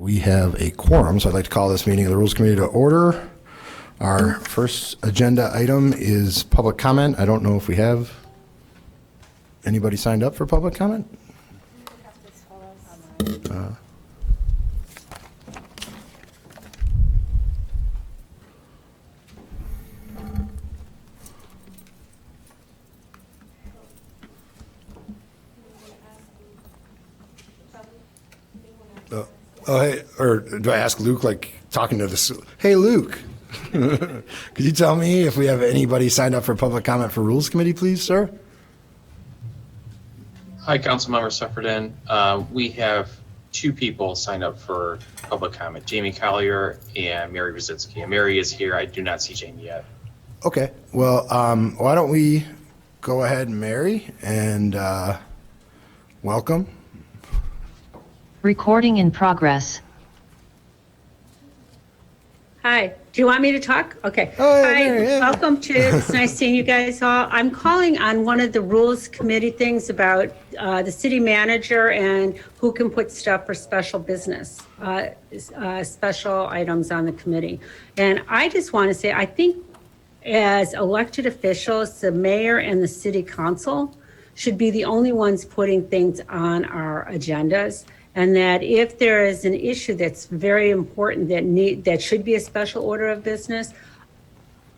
We have a quorum, so I'd like to call this meeting of the Rules Committee to order. Our first agenda item is public comment. I don't know if we have anybody signed up for public comment. Hey, or do I ask Luke, like talking to this? Hey, Luke, could you tell me if we have anybody signed up for public comment for Rules Committee, please, sir? Hi, Councilmember Sufferton. We have two people signed up for public comment, Jamie Collier and Mary Rositsky. And Mary is here. I do not see Jamie yet. Okay, well, why don't we go ahead, Mary, and welcome. Recording in progress. Hi, do you want me to talk? Okay. Oh, yeah, Hi, Mary, yeah. welcome to, it's nice seeing you guys all. I'm calling on one of the Rules Committee things about the city manager and who can put stuff for special business, special items on the committee. And I just want to say, I think as elected officials, the mayor and the city council should be the only ones putting things on our agendas. And that if there is an issue that's very important that should be a special order of business,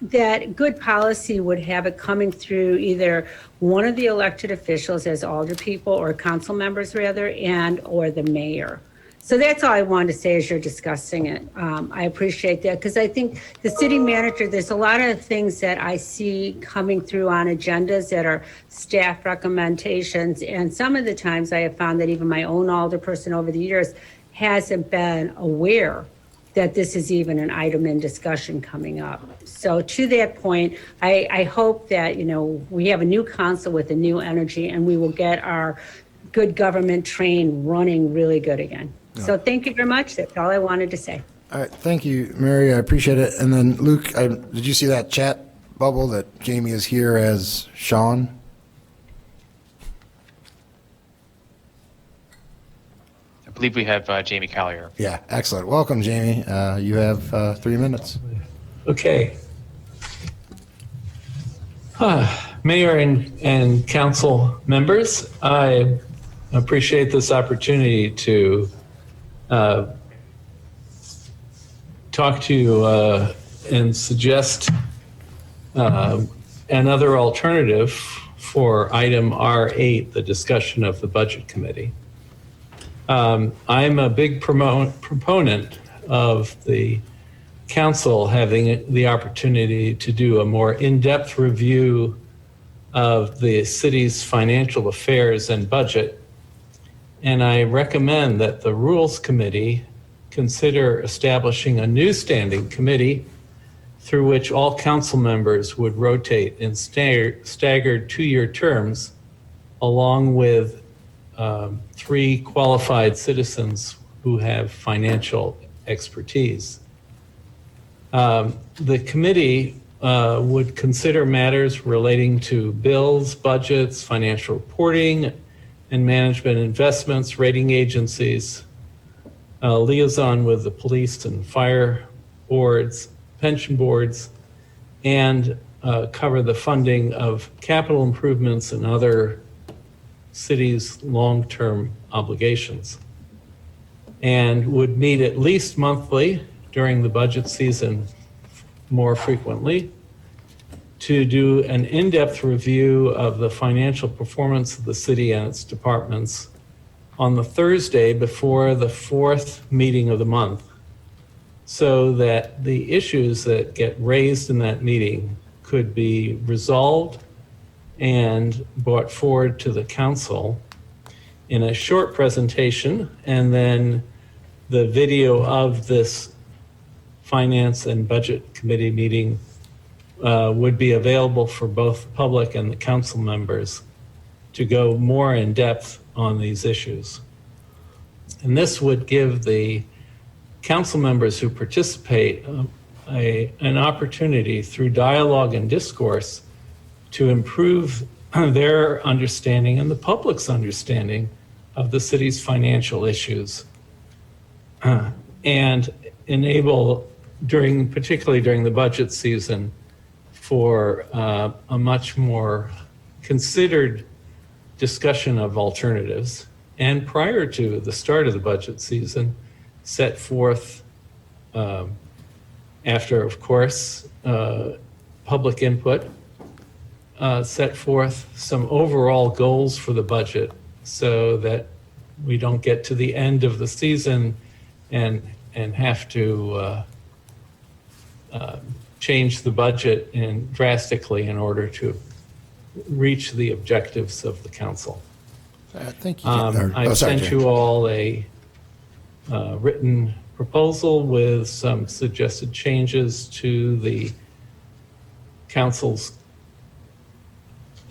that good policy would have it coming through either one of the elected officials as alder people or council members rather, and or the mayor. So that's all I wanted to say as you're discussing it. I appreciate that because I think the city manager, there's a lot of things that I see coming through on agendas that are staff recommendations. And some of the times I have found that even my own alderperson over the years hasn't been aware that this is even an item in discussion coming up. So to that point, I hope that, we have a new council with a new energy and we will get our good government train running really good again. So thank you very much. That's all I wanted to say. All right, thank you, Mary. I appreciate it. And then Luke, did you see that chat bubble that Jamie is here as Sean? I believe we have Jamie Collier. Yeah, excellent. Welcome, Jamie. You have 3 minutes. Okay. Mayor and council members, I appreciate this opportunity to talk to you and suggest another alternative for item R8, the discussion of the Budget Committee. I'm a big proponent of the council having the opportunity to do a more in-depth review of the city's financial affairs and budget. And I recommend that the Rules Committee consider establishing a new standing committee through which all council members would rotate in staggered 2-year terms, along with 3 qualified citizens who have financial expertise. The committee would consider matters relating to bills, budgets, financial reporting, and management investments, rating agencies, liaison with the police and fire boards, pension boards, and cover the funding of capital improvements and other cities' long-term obligations, and would meet at least monthly during the budget season, more frequently, to do an in-depth review of the financial performance of the city and its departments on the Thursday before the 4th meeting of the month, so that the issues that get raised in that meeting could be resolved and brought forward to the council in a short presentation, and then the video of this Finance and Budget Committee meeting would be available for both the public and the council members to go more in depth on these issues. And this would give the council members who participate an opportunity through dialogue and discourse to improve their understanding and the public's understanding of the city's financial issues. and enable, particularly during the budget season, for a much more considered discussion of alternatives, and prior to the start of the budget season, set forth, after, of course, public input, set forth some overall goals for the budget so that we don't get to the end of the season and have to change the budget drastically in order to reach the objectives of the council. Thank you. I've sent you all a written proposal with some suggested changes to the council's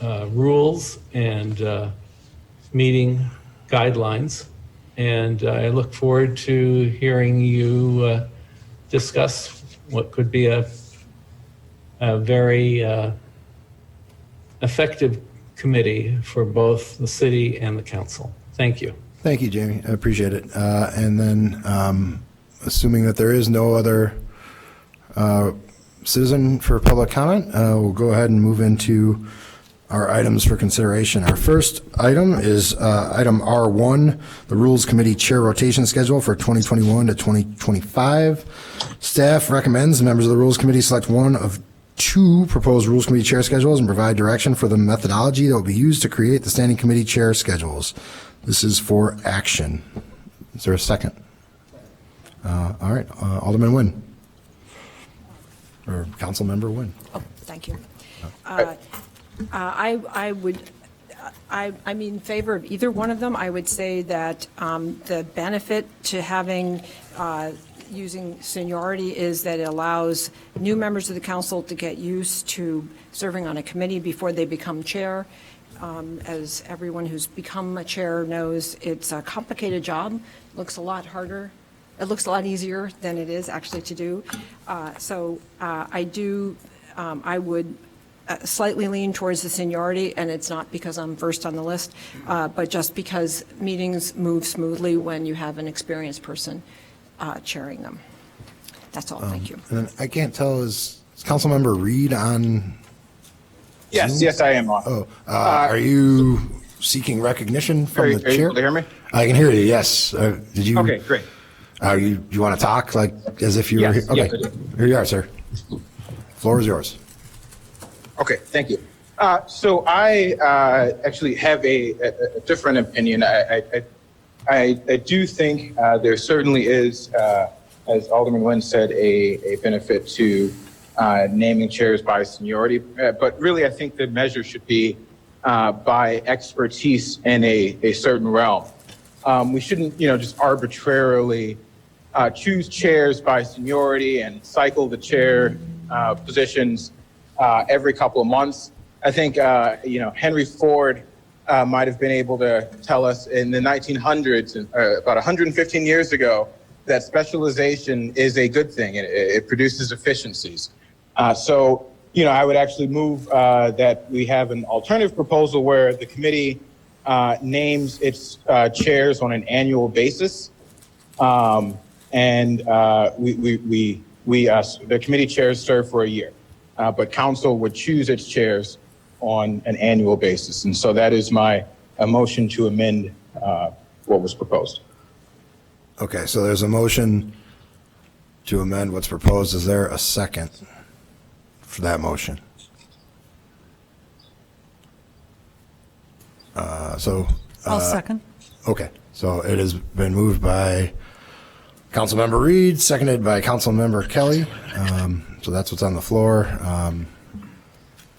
rules and meeting guidelines. And I look forward to hearing you discuss what could be a very effective committee for both the city and the council. Thank you. Thank you, Jamie. I appreciate it. And then, assuming that there is no other citizen for public comment, we'll go ahead and move into our items for consideration. Our first item is item R1, the Rules Committee Chair Rotation Schedule for 2021 to 2025. Staff recommends members of the Rules Committee select one of two proposed Rules Committee Chair schedules and provide direction for the methodology that will be used to create the Standing Committee Chair schedules. This is for action. Is there a second? All right, Alderman Nguyen. Or Councilmember Nguyen. Oh, thank you. I'm in favor of either one of them. I would say that the benefit to having using seniority is that it allows new members of the council to get used to serving on a committee before they become chair. As everyone who's become a chair knows, it's a complicated job. It looks a lot harder. It looks a lot easier than it is actually to do. I would slightly lean towards the seniority, and it's not because I'm first on the list, but just because meetings move smoothly when you have an experienced person chairing them. That's all. Thank you. And I can't tell, is Councilmember Reed on? Yes, I am on. Oh, are you seeking recognition from the Are you chair? able to hear me? I can hear you, yes. Did you? Okay, great. You want to talk like as if you were Yes, here? yes, Okay, I do. here you are, sir. Floor is yours. Okay, thank you. So I actually have a different opinion. I do think there certainly is, as Alderman Nguyen said, a benefit to naming chairs by seniority. But really, I think the measure should be by expertise in a certain realm. We shouldn't, just arbitrarily choose chairs by seniority and cycle the chair positions every couple of months. I think, Henry Ford might have been able to tell us in the 1900s, about 115 years ago, that specialization is a good thing. It produces efficiencies. So, I would actually move that we have an alternative proposal where the committee names its chairs on an annual basis. The committee chairs serve for a year, but council would choose its chairs on an annual basis. And so that is my motion to amend what was proposed. Okay, so there's a motion to amend what's proposed. Is there a second for that motion? I'll second. Okay, so it has been moved by Councilmember Reed, seconded by Councilmember Kelly. So that's what's on the floor.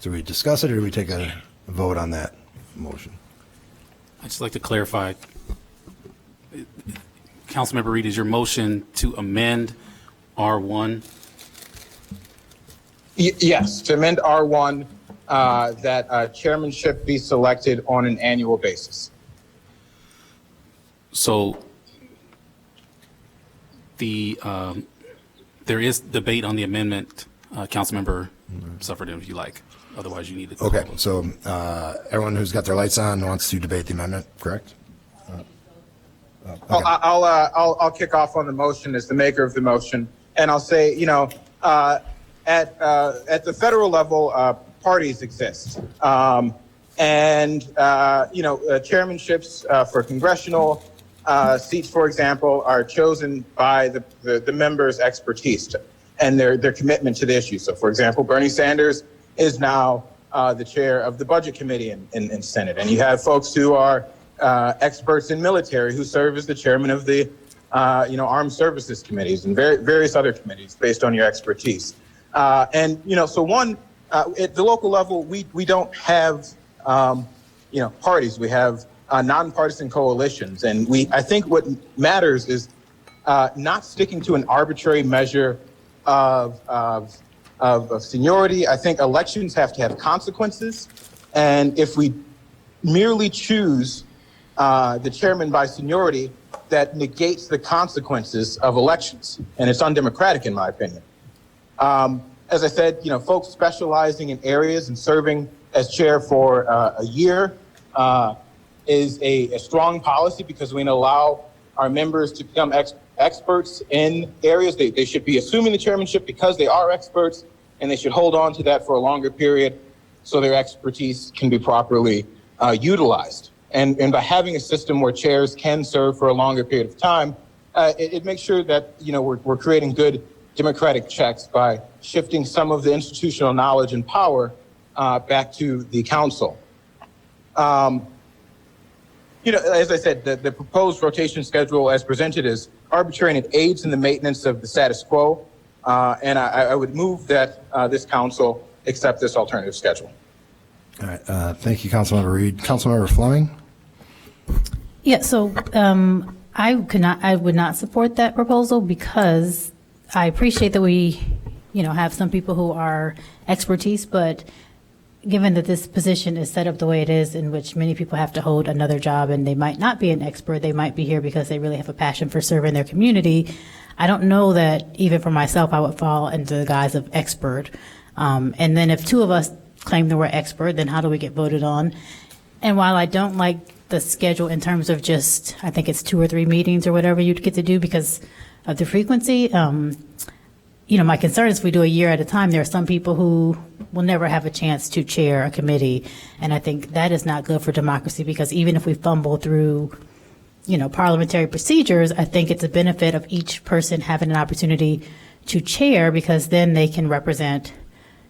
Do we discuss it or do we take a vote on that motion? I'd just like to clarify. Councilmember Reed, is your motion to amend R1? Yes, to amend R1, that chairmanship be selected on an annual basis. So there is debate on the amendment. Councilmember Suffredin, if you like. Otherwise, you need to. Okay, so everyone who's got their lights on wants to debate the amendment, correct? I'll kick off on the motion as the maker of the motion, and I'll say, at the federal level, parties exist, chairmanships for congressional seats, for example, are chosen by the members' expertise and their commitment to the issue. So, for example, Bernie Sanders is now the chair of the Budget Committee in Senate, and you have folks who are experts in military who serve as the chairman of the Armed Services Committees and various other committees based on your expertise. At the local level, we don't have parties. We have nonpartisan coalitions, and I think what matters is not sticking to an arbitrary measure of seniority. I think elections have to have consequences, and if we merely choose the chairman by seniority, that negates the consequences of elections, and it's undemocratic in my opinion. As I said, folks specializing in areas and serving as chair for a year is a strong policy because we allow our members to become experts in areas. They should be assuming the chairmanship because they are experts, and they should hold on to that for a longer period so their expertise can be properly utilized. And by having a system where chairs can serve for a longer period of time, it makes sure that we're creating good democratic checks by shifting some of the institutional knowledge and power back to the council. As I said, the proposed rotation schedule as presented is arbitrary and it aids in the maintenance of the status quo. And I would move that this council accept this alternative schedule. All right. Thank you, Councilmember Reed. Councilmember Fleming? Yeah, so I would not support that proposal because I appreciate that we, have some people who are expertise, but given that this position is set up the way it is, in which many people have to hold another job and they might not be an expert, they might be here because they really have a passion for serving their community. I don't know that even for myself, I would fall into the guise of expert. And then if two of us claim that we're expert, then how do we get voted on? And while I don't like the schedule in terms of just, I think it's 2 or 3 meetings or whatever you'd get to do because of the frequency, my concern is if we do a year at a time, there are some people who will never have a chance to chair a committee. And I think that is not good for democracy because even if we fumble through, parliamentary procedures, I think it's a benefit of each person having an opportunity to chair because then they can represent,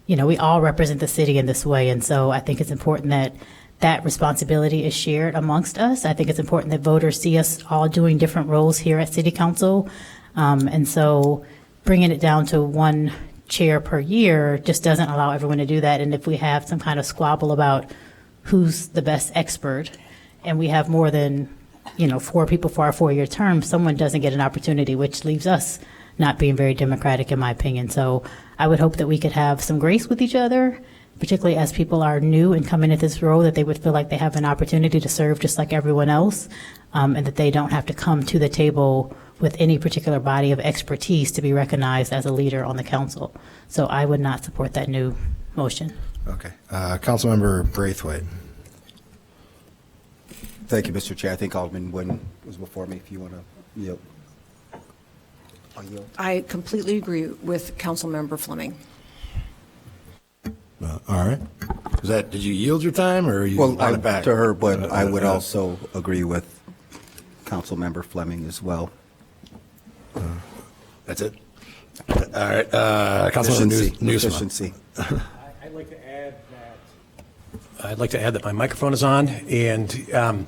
we all represent the city in this way. And so I think it's important that responsibility is shared amongst us. I think it's important that voters see us all doing different roles here at City Council. And so bringing it down to 1 chair per year just doesn't allow everyone to do that. And if we have some kind of squabble about who's the best expert and we have more than, 4 people for our 4-year term, someone doesn't get an opportunity, which leaves us not being very democratic in my opinion. So I would hope that we could have some grace with each other, particularly as people are new and come into this role, that they would feel like they have an opportunity to serve just like everyone else, and that they don't have to come to the table with any particular body of expertise to be recognized as a leader on the council. So I would not support that new motion. Okay. Councilmember Braithwaite. Thank you, Mr. Chair. I think Alderman Wooden was before me. If you want to yield. I'll yield. I completely agree with Councilmember Fleming. All right. Did you yield your time or you want it back? To her, but I would also agree with Councilmember Fleming as well. That's it? All right. Councilmember Newsom. Efficiency. I'd like to add that my microphone is on, and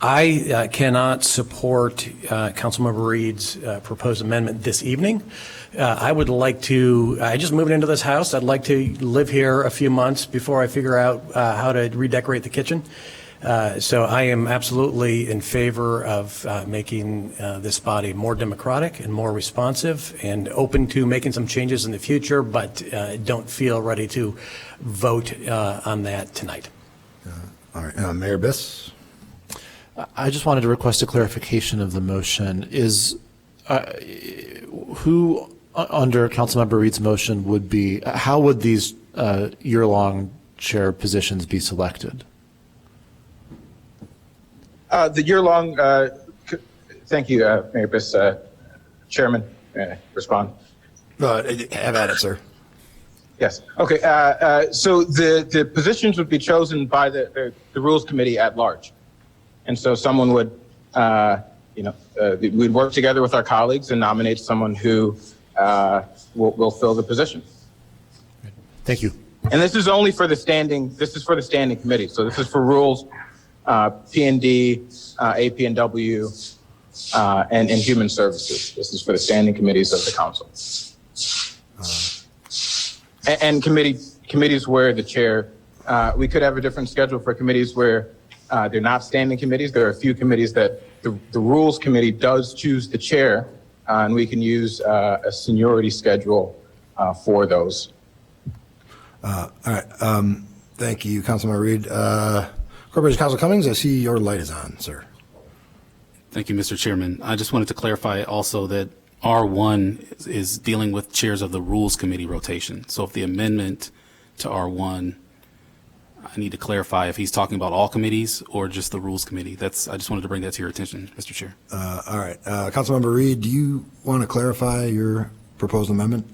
I cannot support Councilmember Reed's proposed amendment this evening. I just moved into this house. I'd like to live here a few months before I figure out how to redecorate the kitchen. So I am absolutely in favor of making this body more democratic and more responsive and open to making some changes in the future, but don't feel ready to vote on that tonight. All right. Mayor Biss? I just wanted to request a clarification of the motion. Is who under Councilmember Reed's motion would be, how would these year-long chair positions be selected? The year-long Thank you, Mayor Biss. Chairman, respond. Have at it, sir. Yes. Okay. So the positions would be chosen by the Rules Committee at large. And so someone would, we'd work together with our colleagues and nominate someone who will fill the position. Thank you. And this is only for the standing committee. So this is for Rules, P&D, AP&W, and Human Services. This is for the standing committees of the council. And committees where the chair, we could have a different schedule for committees where they're not standing committees. There are a few committees that the Rules Committee does choose the chair, and we can use a seniority schedule for those. All right. Thank you, Councilmember Reed. Corporation Counsel Cummings, I see your light is on, sir. Thank you, Mr. Chairman. I just wanted to clarify also that R1 is dealing with chairs of the Rules Committee rotation. So if the amendment to R1, I need to clarify if he's talking about all committees or just the Rules Committee. I just wanted to bring that to your attention, Mr. Chair. All right. Councilmember Reed, do you want to clarify your proposed amendment?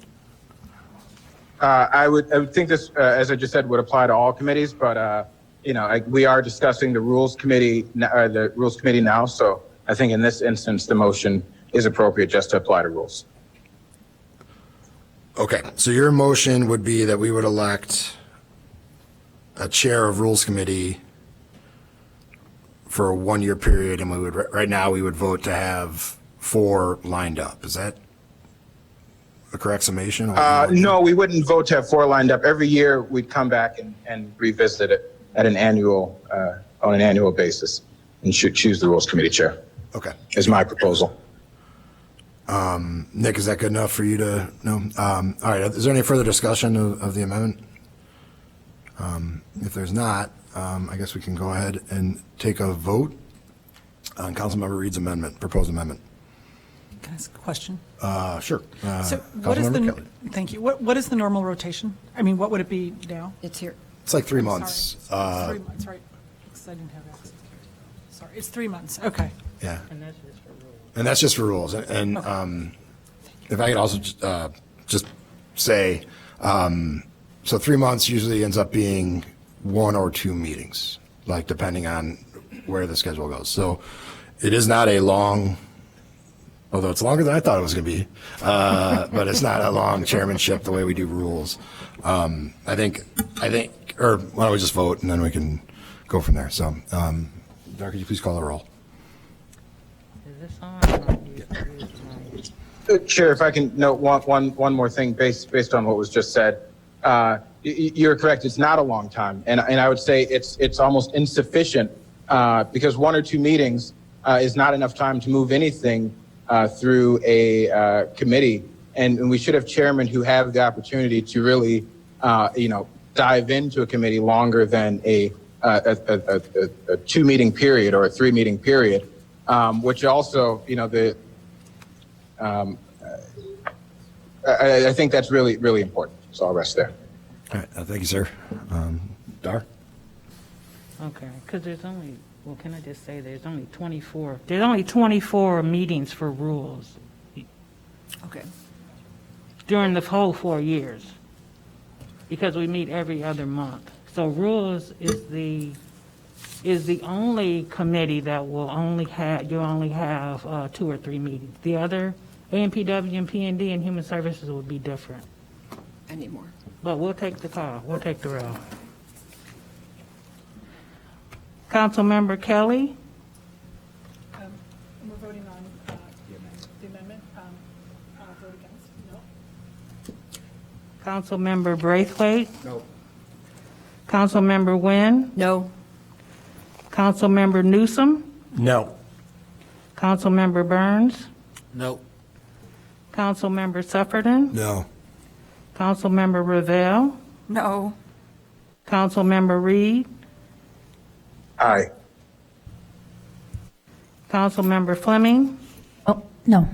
I would think this, as I just said, would apply to all committees, but we are discussing the Rules Committee now. So I think in this instance, the motion is appropriate just to apply to rules. Okay. So your motion would be that we would elect a chair of Rules Committee for a 1-year period, and right now we would vote to have 4 lined up. Is that a correct summation? No, we wouldn't vote to have 4 lined up. Every year we'd come back and revisit it at on an annual basis and choose the Rules Committee chair. Okay. Is my proposal. Nick, is that good enough for you to know? All right. Is there any further discussion of the amendment? If there's not, I guess we can go ahead and take a vote on Councilmember Reed's proposed amendment. Can I ask a question? Sure. So what is Councilmember Kelly. thank you. What is the normal rotation? I mean, what would it be now? It's here. It's like 3 months. Sorry. It's 3 months, right? Because I didn't have access. Sorry, it's 3 months. Okay. Yeah. And that's just for rules. And if I could also just say, so 3 months usually ends up being 1 or 2 meetings, like depending on where the schedule goes. So it is not a long, although it's longer than I thought it was going to be, but it's not a long chairmanship the way we do rules. I think, or why don't we just vote and then we can go from there. So, Dara, could you please call the roll? Chair, if I can note one more thing based on what was just said. You're correct. It's not a long time, and I would say it's almost insufficient because 1 or 2 meetings is not enough time to move anything through a committee, and we should have chairmen who have the opportunity to really dive into a committee longer than a 2-meeting period or a 3-meeting period, which also I think that's really, really important. So I'll rest there. All right. Thank you, sir. Dar? Okay, because can I just say there's only 24 meetings for rules Okay. during the whole 4 years, because we meet every other month. So rules is the only committee that you only have 2 or 3 meetings. The other, AMPW and P&D and Human Services would be different. Anymore. But we'll take the call. We'll take the roll. Councilmember Kelly? We're voting on the amendment. Vote against? No. Councilmember Braithwaite? No. Councilmember Nguyen? No. Councilmember Newsom? No. Councilmember Burns? No. Councilmember Sufferton? No. Councilmember Ravel? No. Councilmember Reed? Aye. Councilmember Fleming? Oh, no.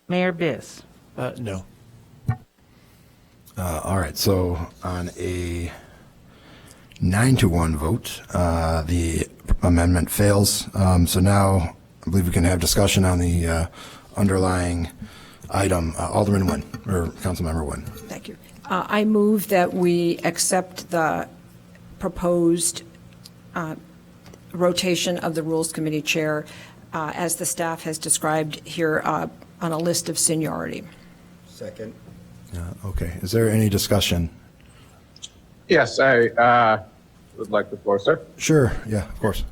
Mayor Biss? No. All right. So on a 9-1 vote, the amendment fails. So now I believe we can have discussion on the underlying item. Alderman Nguyen, or Councilmember Nguyen. Thank you. I move that we accept the proposed rotation of the Rules Committee Chair as the staff has described here on a list of seniority. Second. Okay. Is there any discussion? Yes, I would like the floor, sir. Sure. Yeah, of course.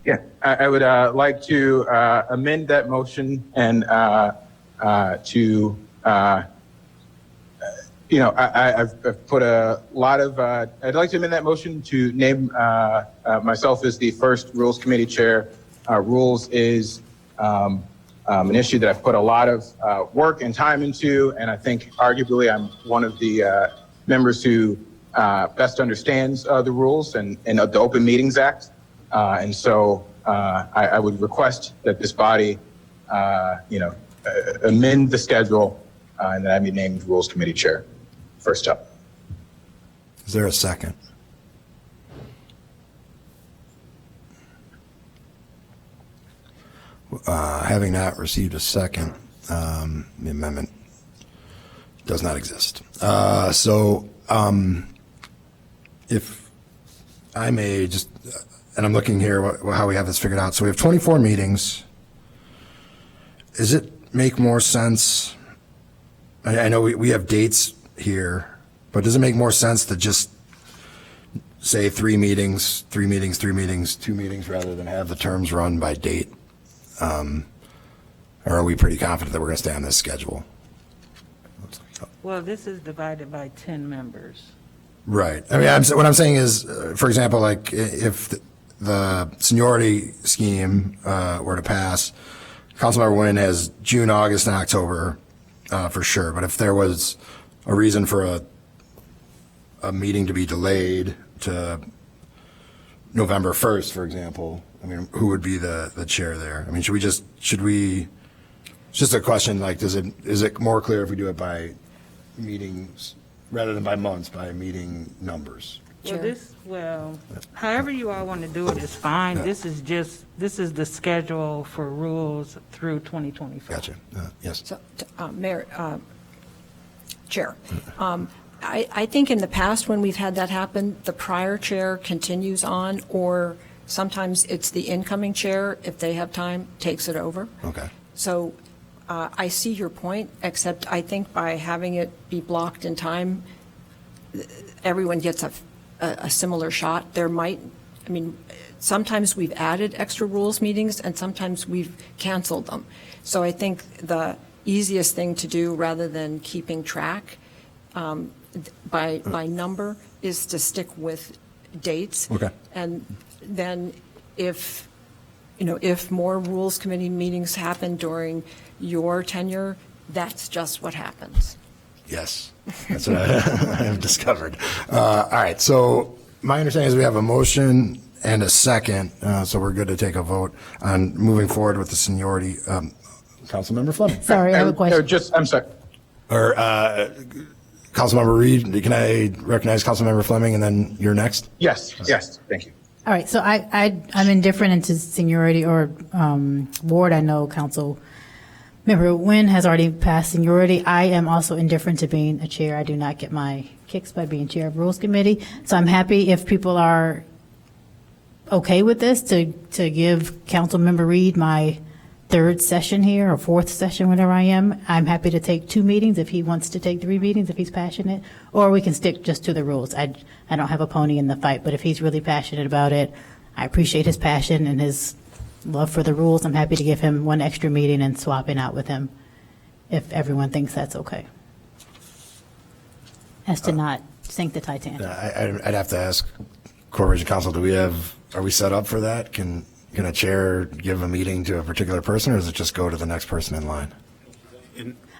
Yeah, I would like to amend that motion and to, I've put a lot of, I'd like to amend that motion to name myself as the first Rules Committee Chair. Rules is an issue that I've put a lot of work and time into, and I think arguably I'm one of the members who best understands the rules and the Open Meetings Act. And so I would request that this body, amend the schedule and that I be named Rules Committee Chair. First up. Is there a second? Having not received a second, the amendment does not exist. If I may just, and I'm looking here how we have this figured out. So we have 24 meetings. Does it make more sense? I know we have dates here, but does it make more sense to just say 3 meetings, 3 meetings, 3 meetings, 2 meetings, rather than have the terms run by date? Or are we pretty confident that we're going to stay on this schedule? Well, this is divided by 10 members. Right. I mean, what I'm saying is, for example, like if the seniority scheme were to pass, Councilmember Nguyen has June, August, and October for sure. But if there was a reason for a meeting to be delayed to November 1st, for example, I mean, who would be the chair there? I mean, it's just a question, like, is it more clear if we do it by meetings rather than by months, by meeting numbers? Well, however you all want to do it is fine. Yeah. This is the schedule for rules through 2024. Gotcha. Yes. So, Mayor, Chair, I think in the past when we've had that happen, the prior chair continues on, or sometimes it's the incoming chair, if they have time, takes it over. Okay. So I see your point, except I think by having it be blocked in time, everyone gets a similar shot. Sometimes we've added extra rules meetings and sometimes we've canceled them. So I think the easiest thing to do, rather than keeping track by number, is to stick with dates. Okay. And then if more rules committee meetings happen during your tenure, that's just what happens. Yes, that's what I have discovered. All right, so my understanding is we have a motion and a second, so we're good to take a vote on moving forward with the seniority. Councilmember Fleming. Sorry, I have a question. I'm sorry. Or Councilmember Reed, can I recognize Councilmember Fleming and then you're next? Yes, thank you. All right, so I'm indifferent into seniority or ward. I know Councilmember Nguyen has already passed seniority. I am also indifferent to being a chair. I do not get my kicks by being chair of Rules Committee. So I'm happy if people are okay with this to give Councilmember Reed my 3rd session here, or 4th session, whatever I am. I'm happy to take 2 meetings if he wants to take 3 meetings, if he's passionate, or we can stick just to the rules. I don't have a pony in the fight, but if he's really passionate about it, I appreciate his passion and his love for the rules. I'm happy to give him 1 extra meeting and swap it out with him if everyone thinks that's okay. As to not sink the Titanic. I'd have to ask Corporation Council, are we set up for that? Can a chair give a meeting to a particular person, or does it just go to the next person in line?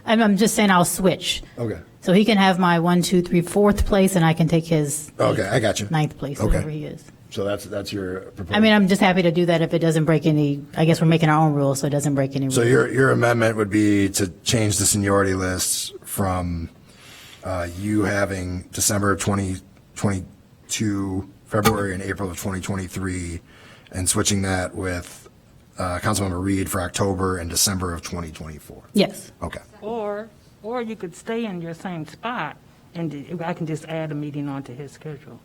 I'm just saying I'll switch. Okay. So he can have my 1, 2, 3, 4th place, and I can take his Okay, I got you. 9th place, Okay. whatever he is. So that's your proposal. I mean, I'm just happy to do that if it doesn't break any, I guess we're making our own rules, so it doesn't break any rules. So your amendment would be to change the seniority lists from you having December 2022, February and April of 2023, and switching that with Councilmember Reed for October and December of 2024. Yes. Okay. Or you could stay in your same spot, and I can just add a meeting onto his schedule.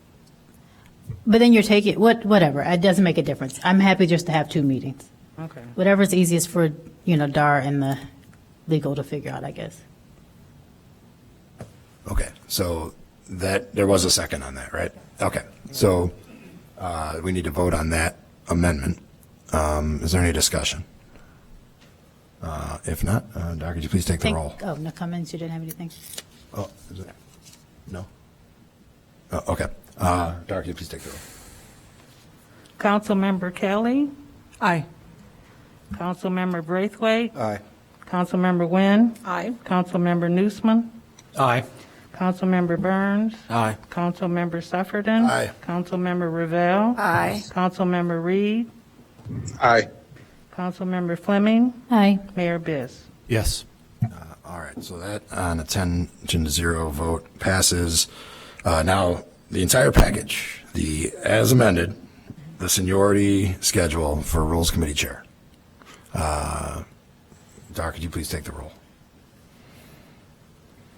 But then you're taking, whatever, it doesn't make a difference. I'm happy just to have 2 meetings. Okay. Whatever's easiest for, Dar and the legal to figure out, I guess. Okay, so there was a second on that, right? Okay, so we need to vote on that amendment. Is there any discussion? If not, Doc, could you please take the roll? Oh, no comments, you didn't have anything? Oh, is it? No? Oh, okay. Doc, could you please take the roll? Councilmember Kelly, Aye. Councilmember Braithwaite, Aye. Councilmember Nguyen, Aye. Councilmember Newsman, Aye. Councilmember Burns, Aye. Councilmember Sufferton. Aye. Councilmember Ravel. Aye. Councilmember Reed, Aye. Councilmember Fleming, Aye. Mayor Biss. Yes. All right, so that on a 10-0 vote passes. Now, the entire package, as amended, the seniority schedule for Rules Committee Chair. Doc, could you please take the roll?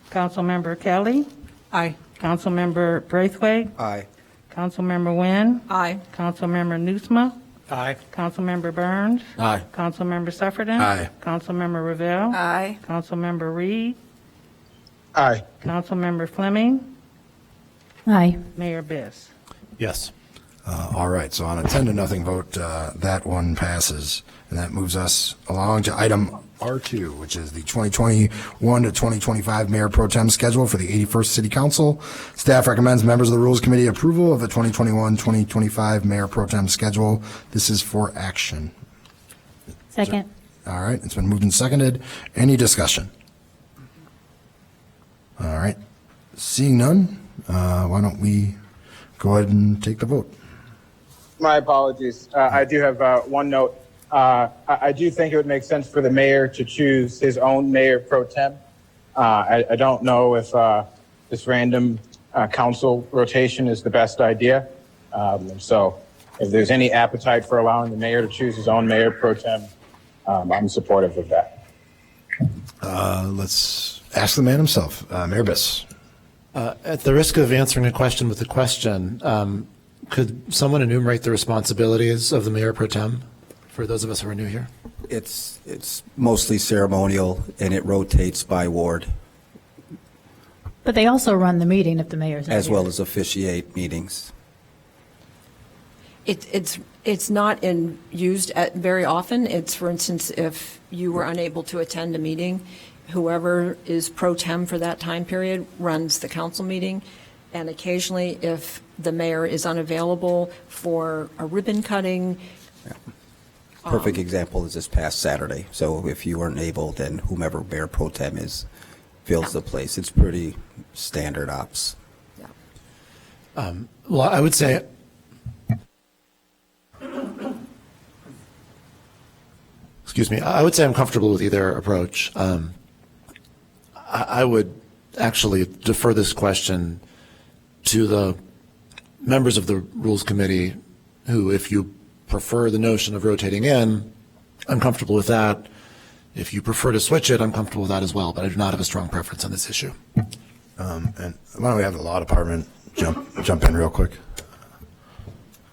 Councilmember Kelly, Aye. Councilmember Braithwaite, Aye. Councilmember Nguyen, Aye. Councilmember Newsma, Aye. Councilmember Burns, Aye. Councilmember Sufferton. Aye. Councilmember Ravel. Aye. Councilmember Reed, Aye. Councilmember Fleming, Aye. Mayor Biss. Yes. All right, so on a 10-0 vote, that one passes, and that moves us along to item R2, which is the 2021 to 2025 Mayor Pro Tem schedule for the 81st City Council. Staff recommends members of the Rules Committee approval of the 2021-2025 Mayor Pro Tem schedule. This is for action. Second. All right, it's been moved and seconded. Any discussion? All right, seeing none, why don't we go ahead and take the vote? My apologies. I do have one note. I do think it would make sense for the mayor to choose his own mayor pro tem. I don't know if this random council rotation is the best idea. So if there's any appetite for allowing the mayor to choose his own mayor pro tem, I'm supportive of that. Let's ask the man himself, Mayor Biss. At the risk of answering a question with a question, could someone enumerate the responsibilities of the mayor pro tem for those of us who are new here? It's mostly ceremonial, and it rotates by ward, But they also run the meeting if the mayor's not as here. well as officiate meetings. It's not used very often. It's, for instance, if you were unable to attend a meeting, whoever is pro tem for that time period runs the council meeting. And occasionally, if the mayor is unavailable for a ribbon cutting. Perfect example is this past Saturday. So if you weren't able, then whomever mayor pro tem is fills the place. It's pretty standard ops. Well, I would say, excuse me, I would say I'm comfortable with either approach. I would actually defer this question to the members of the Rules Committee who, if you prefer the notion of rotating in, I'm comfortable with that. If you prefer to switch it, I'm comfortable with that as well, but I do not have a strong preference on this issue. And why don't we have the law department jump in real quick?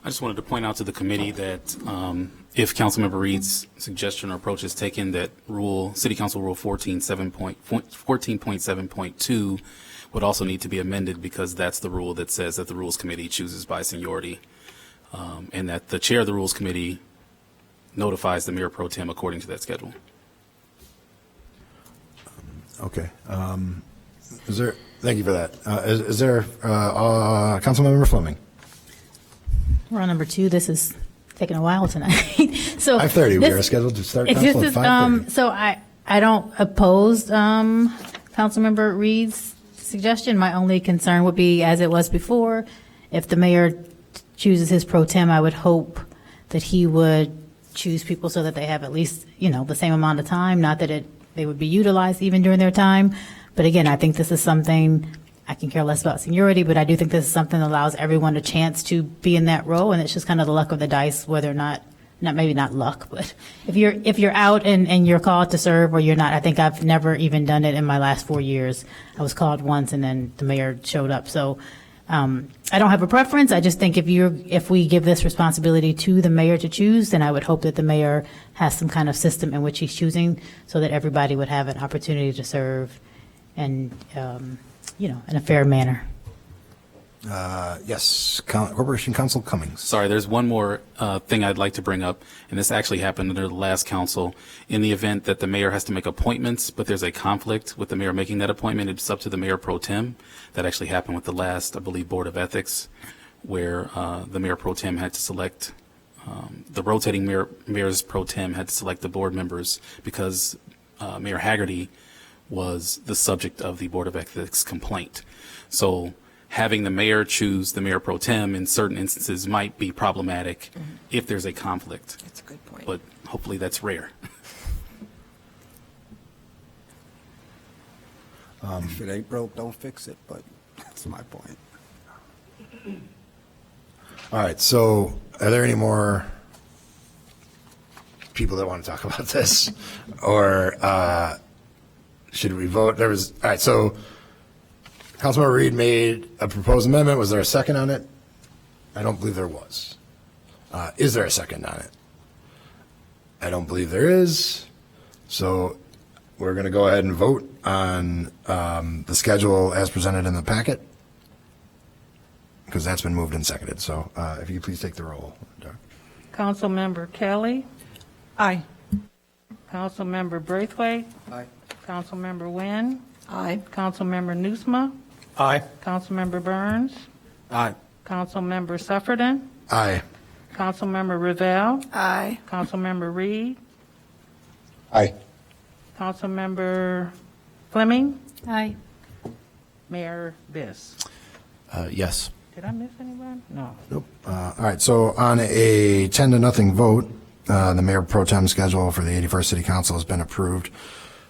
I just wanted to point out to the committee that if Councilmember Reed's suggestion or approach is taken, that City Council Rule 14.7.2 would also need to be amended, because that's the rule that says that the Rules Committee chooses by seniority, and that the chair of the Rules Committee notifies the mayor pro tem according to that schedule. Okay. Thank you for that. Is there, Councilmember Fleming? We're on number 2. This is taking a while tonight. So 5:30, we are scheduled to start council at 5:30. So I don't oppose Councilmember Reed's suggestion. My only concern would be, as it was before, if the mayor chooses his pro tem, I would hope that he would choose people so that they have at least, the same amount of time, not that they would be utilized even during their time. But again, I think this is something, I can care less about seniority, but I do think this is something that allows everyone a chance to be in that role, and it's just kind of the luck of the dice whether or not maybe not luck, but if you're out and you're called to serve or you're not, I think I've never even done it in my last 4 years. I was called once and then the mayor showed up. So I don't have a preference. I just think if we give this responsibility to the mayor to choose, then I would hope that the mayor has some kind of system in which he's choosing so that everybody would have an opportunity to serve and, in a fair manner. Yes, Corporation Counsel Cummings. Sorry, there's one more thing I'd like to bring up, and this actually happened under the last council. In the event that the mayor has to make appointments, but there's a conflict with the mayor making that appointment, it's up to the mayor pro tem. That actually happened with the last, I believe, Board of Ethics, where the mayor pro tem had to select, the rotating mayors pro tem had to select the board members because Mayor Haggerty was the subject of the Board of Ethics complaint. So having the mayor choose the mayor pro tem in certain instances might be problematic if there's a conflict. That's a good point. But hopefully that's rare. If it ain't broke, don't fix it, but that's my point. All right, so are there any more people that want to talk about this? Or should we vote? All right, so Councilmember Reed made a proposed amendment. Was there a second on it? I don't believe there was. Is there a second on it? I don't believe there is. So we're going to go ahead and vote on the schedule as presented in the packet, because that's been moved and seconded. So if you could please take the roll, Doug. Councilmember Kelly, Aye. Councilmember Braithwaite, Aye. Councilmember Nguyen, Aye. Councilmember Nusma, Aye. Councilmember Burns, Aye. Councilmember Sufferton, Aye. Councilmember Ravel, Aye. Councilmember Reed, Aye. Councilmember Fleming, Aye. Mayor Biss. Yes. Did I miss anyone? No. Nope. All right, so on a 10-0 vote, the mayor pro tem schedule for the 81st City Council has been approved.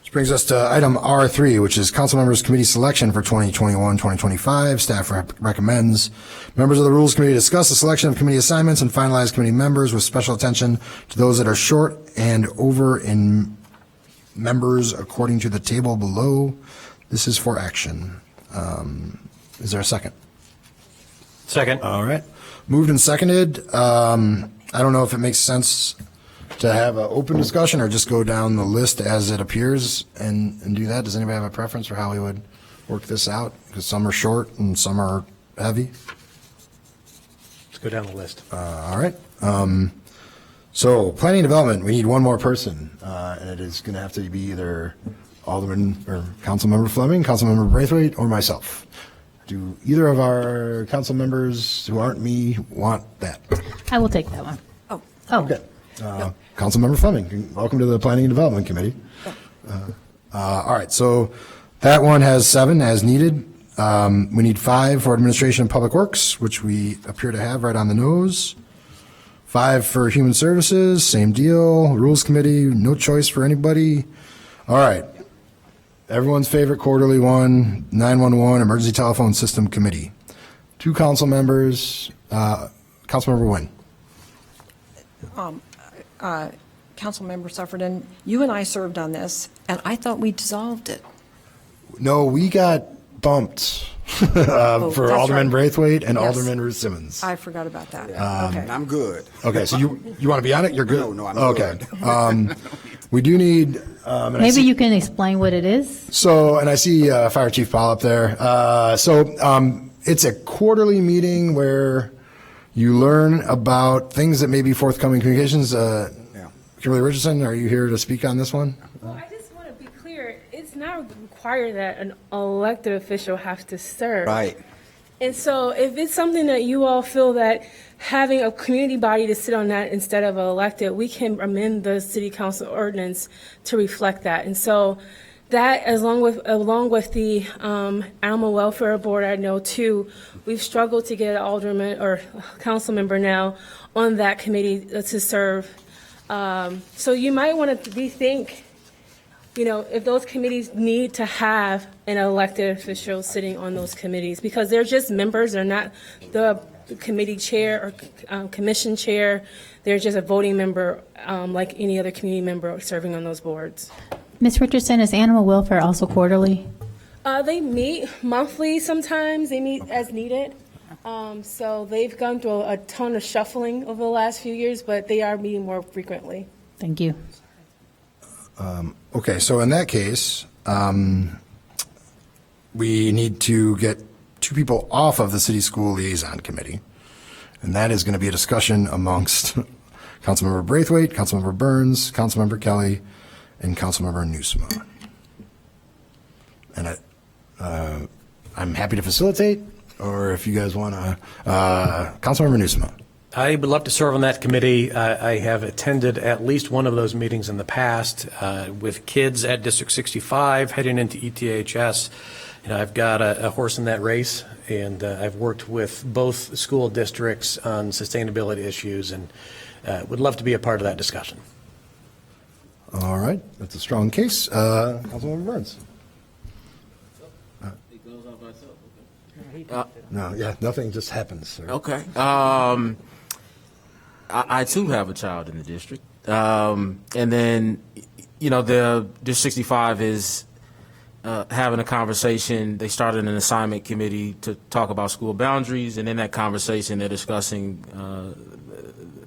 Which brings us to item R3, which is council members committee selection for 2021-2025. Staff recommends members of the Rules Committee discuss the selection of committee assignments and finalize committee members with special attention to those that are short and over in members according to the table below. This is for action. Is there a second? Second. All right. Moved and seconded. I don't know if it makes sense to have an open discussion or just go down the list as it appears and do that. Does anybody have a preference for how we would work this out? Because some are short and some are heavy. Let's go down the list. All right. So planning and development, we need one more person, and it is going to have to be either Alderman or Councilmember Fleming, Councilmember Braithwaite, or myself. Do either of our council members who aren't me want that? I will take that one. Oh. Okay. Councilmember Fleming, welcome to the Planning and Development Committee. All right, so that one has 7 as needed. We need 5 for Administration and Public Works, which we appear to have right on the nose. 5 for Human Services, same deal. Rules Committee, no choice for anybody. All right. Everyone's favorite quarterly one, 911 Emergency Telephone System Committee. 2 council members. Councilmember Nguyen. Councilmember Sufferton, you and I served on this, and I thought we dissolved it. No, we got bumped for that's Alderman right. Braithwaite and Yes. Alderman Ruth Simmons. I forgot about that. Okay. I'm good. Okay, so you want to be on it? You're good? No, I'm okay. good. We do need. And I Maybe see- you can explain what it is? So, and I see Fire Chief Paul up there. It's a quarterly meeting where you learn about things that may be forthcoming communications. Kimberly Richardson, are you here to speak on this one? Well, I just want to be clear, it's not required that an elected official has to serve. Right. And so if it's something that you all feel that having a community body to sit on that instead of an elected, we can amend the city council ordinance to reflect that. And so that, along with the animal welfare board, I know too, we've struggled to get an alderman or council member now on that committee to serve. So you might want to rethink if those committees need to have an elected official sitting on those committees, because they're just members, they're not the committee chair or commission chair, they're just a voting member like any other community member serving on those boards. Ms. Richardson, is animal welfare also quarterly? They meet monthly sometimes, they meet as needed. So they've gone through a ton of shuffling over the last few years, but they are meeting more frequently. Thank you. Okay, so in that case, we need to get 2 people off of the city school liaison committee. And that is going to be a discussion amongst Councilmember Braithwaite, Councilmember Burns, Councilmember Kelly, and Councilmember Newsoma. And I'm happy to facilitate, or if you guys want to, Councilmember Newsoma. I would love to serve on that committee. I have attended at least one of those meetings in the past with kids at District 65 heading into ETHS. I've got a horse in that race, and I've worked with both school districts on sustainability issues, and would love to be a part of that discussion. All right, that's a strong case. Councilmember Burns. No, yeah, nothing just happens, sir. Okay. I too have a child in the district. And then, the District 65 is having a conversation. They started an assignment committee to talk about school boundaries, and in that conversation, they're discussing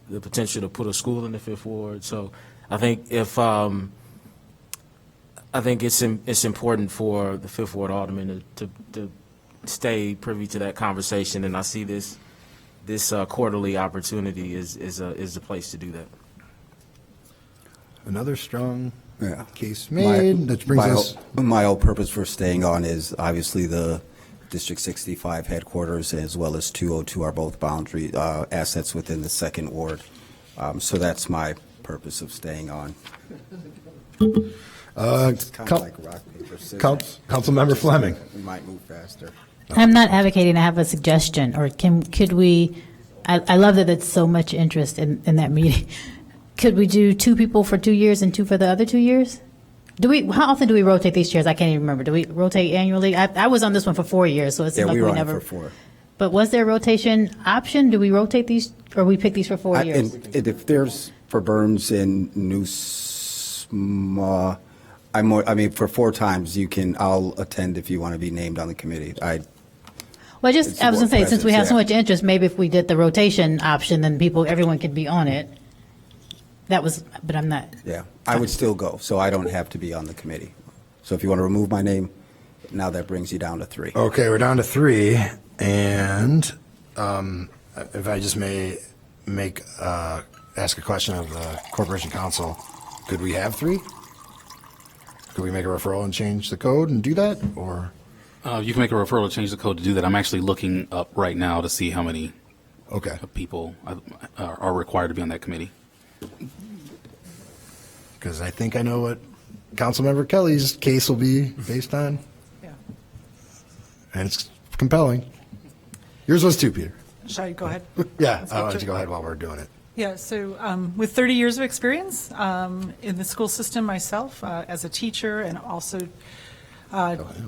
the potential to put a school in the Fifth Ward. So I think it's important for the Fifth Ward alderman to stay privy to that conversation, and I see this quarterly opportunity is the place to do that. Another strong case made. That brings us. My whole purpose for staying on is obviously the District 65 headquarters as well as 202 are both boundary assets within the Second Ward. So that's my purpose of staying on. It's kind of like rock, paper, scissors. Councilmember Fleming. We might move faster. I'm not advocating. I have a suggestion. Or could we? I love that there's so much interest in that meeting. Could we do 2 people for 2 years and 2 for the other 2 years? How often do we rotate these chairs? I can't even remember. Do we rotate annually? I was on this one for 4 years, so it seemed like we never. For 4. But was there a rotation option? Do we rotate these, or we pick these for 4 years? And if there's for Burns and Newsma, for 4 times I'll attend if you want to be named on the committee. I was going to say, since we have so much interest, maybe if we did the rotation option, then everyone could be on it. But I'm not. Yeah, I would still go, so I don't have to be on the committee. So if you want to remove my name, now that brings you down to 3. Okay, we're down to 3, and if I just may ask a question of the Corporation Council, could we have 3? Could we make a referral and change the code and do that, or? You can make a referral to change the code to do that. I'm actually looking up right now to see how many people are required to be on that committee. Because I think I know what Councilmember Kelly's case will be based on. Yeah. And it's compelling. Yours was 2, Peter. Should I go ahead? Yeah, why don't you go ahead while we're doing it. Yeah, so with 30 years of experience in the school system myself, as a teacher and also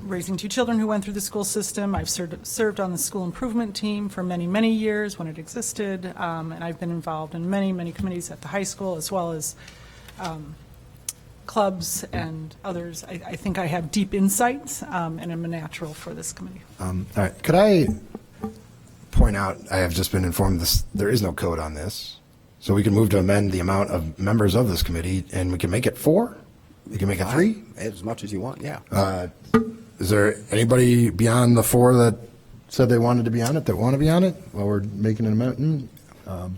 raising 2 children who went through the school system, I've served on the school improvement team for many, many years when it existed, and I've been involved in many, many committees at the high school as well as clubs and others. I think I have deep insights, and I'm a natural for this committee. All right, could I point out, I have just been informed there is no code on this. So we can move to amend the amount of members of this committee, and we can make it 4? We can make it 3? As much as you want, yeah. Is there anybody beyond the 4 that said they wanted to be on it, that want to be on it, while we're making an amendment? Or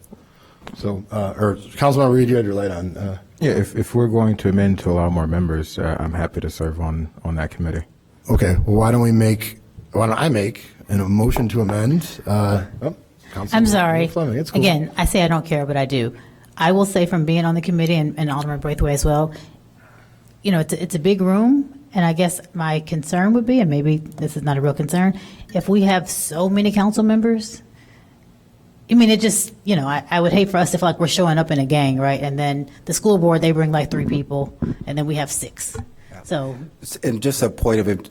Councilman Reed, you had your light on. Yeah, if we're going to amend to allow more members, I'm happy to serve on that committee. Okay, well, why don't I make a motion to amend? I'm sorry. Fleming, it's cool. Again, I say I don't care, but I do. I will say from being on the committee and Alderman Braithwaite as well, it's a big room, and I guess my concern would be, and maybe this is not a real concern, if we have so many council members, it just, I would hate for us to feel like we're showing up in a gang, right? And then the school board, they bring like 3 people, and then we have 6. So, And just a point of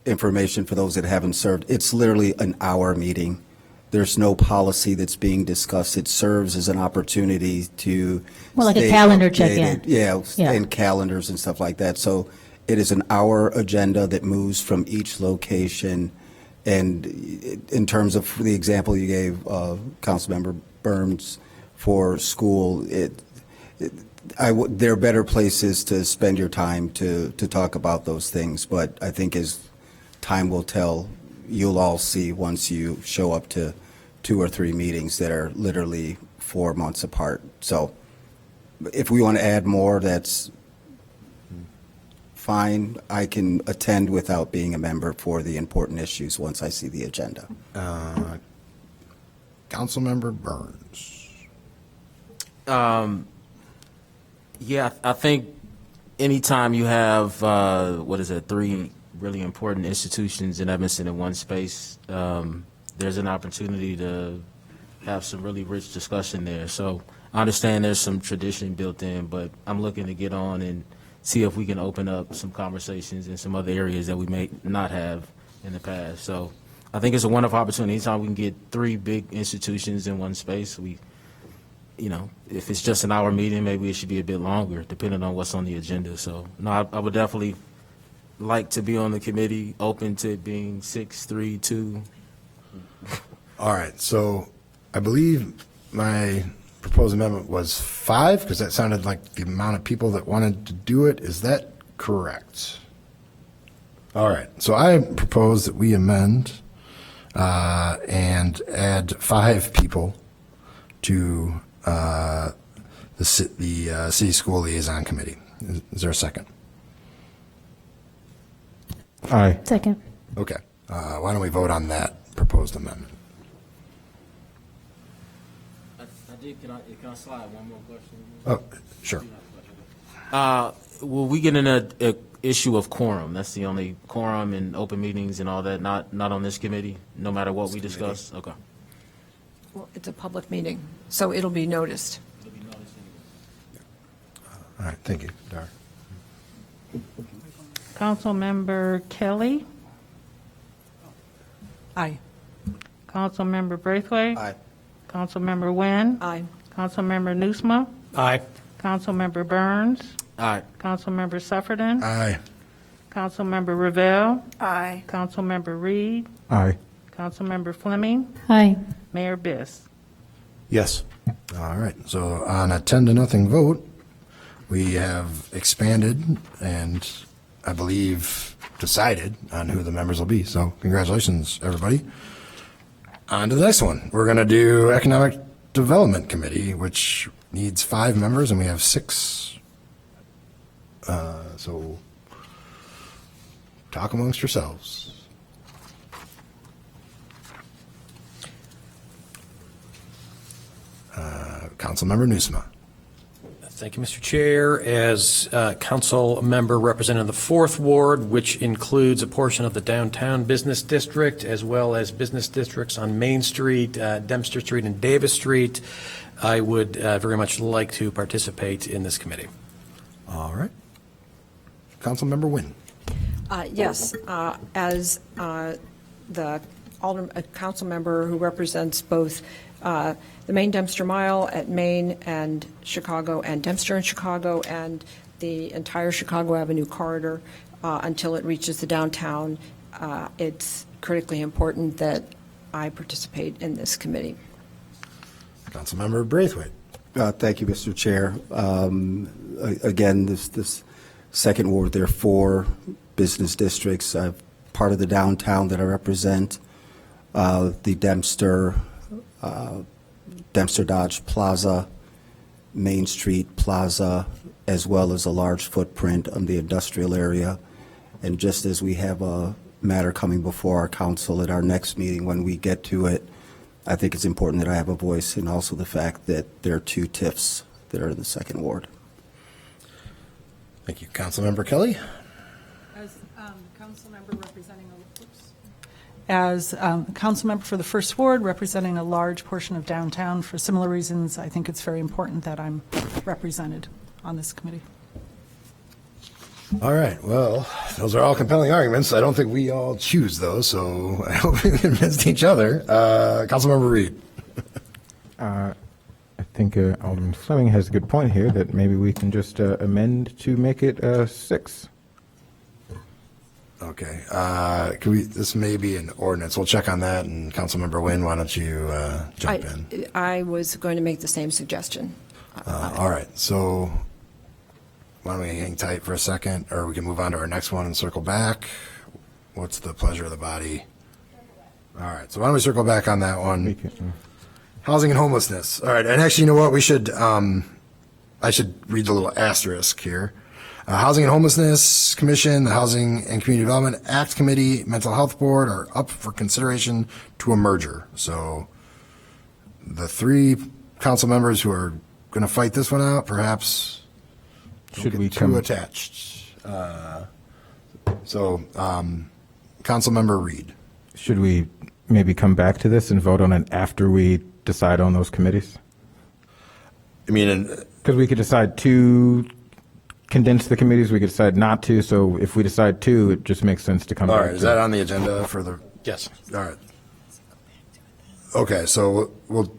information for those that haven't served, it's literally an hour meeting. There's no policy that's being discussed. It serves as an opportunity to. Well, like a stay calendar updated. check-in. Yeah, Yeah. and calendars and stuff like that. So it is an hour agenda that moves from each location. And in terms of the example you gave, Councilmember Burns, for school, there are better places to spend your time to talk about those things. But I think as time will tell, you'll all see once you show up to 2 or 3 meetings that are literally 4 months apart. So if we want to add more, that's fine. I can attend without being a member for the important issues once I see the agenda. Councilmember Burns. Yeah, I think anytime you have, 3 really important institutions in Evanston in one space, there's an opportunity to have some really rich discussion there. So I understand there's some tradition built in, but I'm looking to get on and see if we can open up some conversations in some other areas that we may not have in the past. So I think it's a wonderful opportunity. Anytime we can get 3 big institutions in one space, if it's just an hour meeting, maybe it should be a bit longer, depending on what's on the agenda. So, no, I would definitely like to be on the committee, open to it being 6, 3, 2. All right, so I believe my proposed amendment was 5, because that sounded like the amount of people that wanted to do it. Is that correct? All right, so I propose that we amend and add 5 people to the City School Liaison Committee. Is there a second? Aye. second. Okay, why don't we vote on that proposed amendment? Can I slide one more question? Oh, sure. Will we get in a issue of quorum? That's the only quorum and open meetings and all that, not on this committee, no matter what we discuss? Okay. Well, it's a public meeting, so it'll be noticed. All right, thank you, Dar. Councilmember Kelly, Aye. Councilmember Braithwaite. Aye. Councilmember Nguyen. Aye. Councilmember Nusma. Aye. Councilmember Burns. All right. Councilmember Sufferton. Aye. Councilmember Ravel. Aye. Councilmember Reed. Aye. Councilmember Fleming. Aye. Mayor Biss. Yes. All right, so on a 10-0 vote, we have expanded and I believe decided on who the members will be. So congratulations, everybody. On to the next one. We're going to do Economic Development Committee, which needs 5 members, and we have 6. So talk amongst yourselves. Councilmember Nusma. Thank you, Mr. Chair. As council member representing the 4th Ward, which includes a portion of the downtown business district, as well as business districts on Main Street, Dempster Street, and Davis Street, I would very much like to participate in this committee. All right. Councilmember Nguyen. Yes, as the council member who represents both the Main Dempster Mile at Main and Chicago, and Dempster and Chicago, and the entire Chicago Avenue corridor until it reaches the downtown, it's critically important that I participate in this committee. Councilmember Braithwaite. Thank you, Mr. Chair. Again, this second ward, there are 4 business districts. Part of the downtown that I represent, the Dempster Dodge Plaza, Main Street Plaza, as well as a large footprint on the industrial area. And just as we have a matter coming before our council at our next meeting, when we get to it, I think it's important that I have a voice, and also the fact that there are 2 TIFs that are in the second ward. Thank you. Councilmember Kelly. As council member representing As council member for the 1st Ward, representing a large portion of downtown, for similar reasons, I think it's very important that I'm represented on this committee. All right, well, those are all compelling arguments. I don't think we all choose those, so I hope we convinced each other. Councilmember Reed. I think Alderman Fleming has a good point here that maybe we can just amend to make it 6. Okay, this may be an ordinance. We'll check on that, and Councilmember Wynn, why don't you jump in? I was going to make the same suggestion. All right, so why don't we hang tight for a second, or we can move on to our next one and circle back. What's the pleasure of the body? All right, so why don't we circle back on that one? Housing and homelessness. All right, and actually, you know what? We should, I should read the little asterisk here. Housing and Homelessness Commission, the Housing and Community Development Act Committee, Mental Health Board are up for consideration to a merger. So the 3 council members who are going to fight this one out, perhaps should we too attached. Councilmember Reed. Should we maybe come back to this and vote on it after we decide on those committees? I mean, because we could decide to condense the committees, we could decide not to. So if we decide to, it just makes sense to come back. All right, is that on the agenda for the? Yes. All right. Okay, so we'll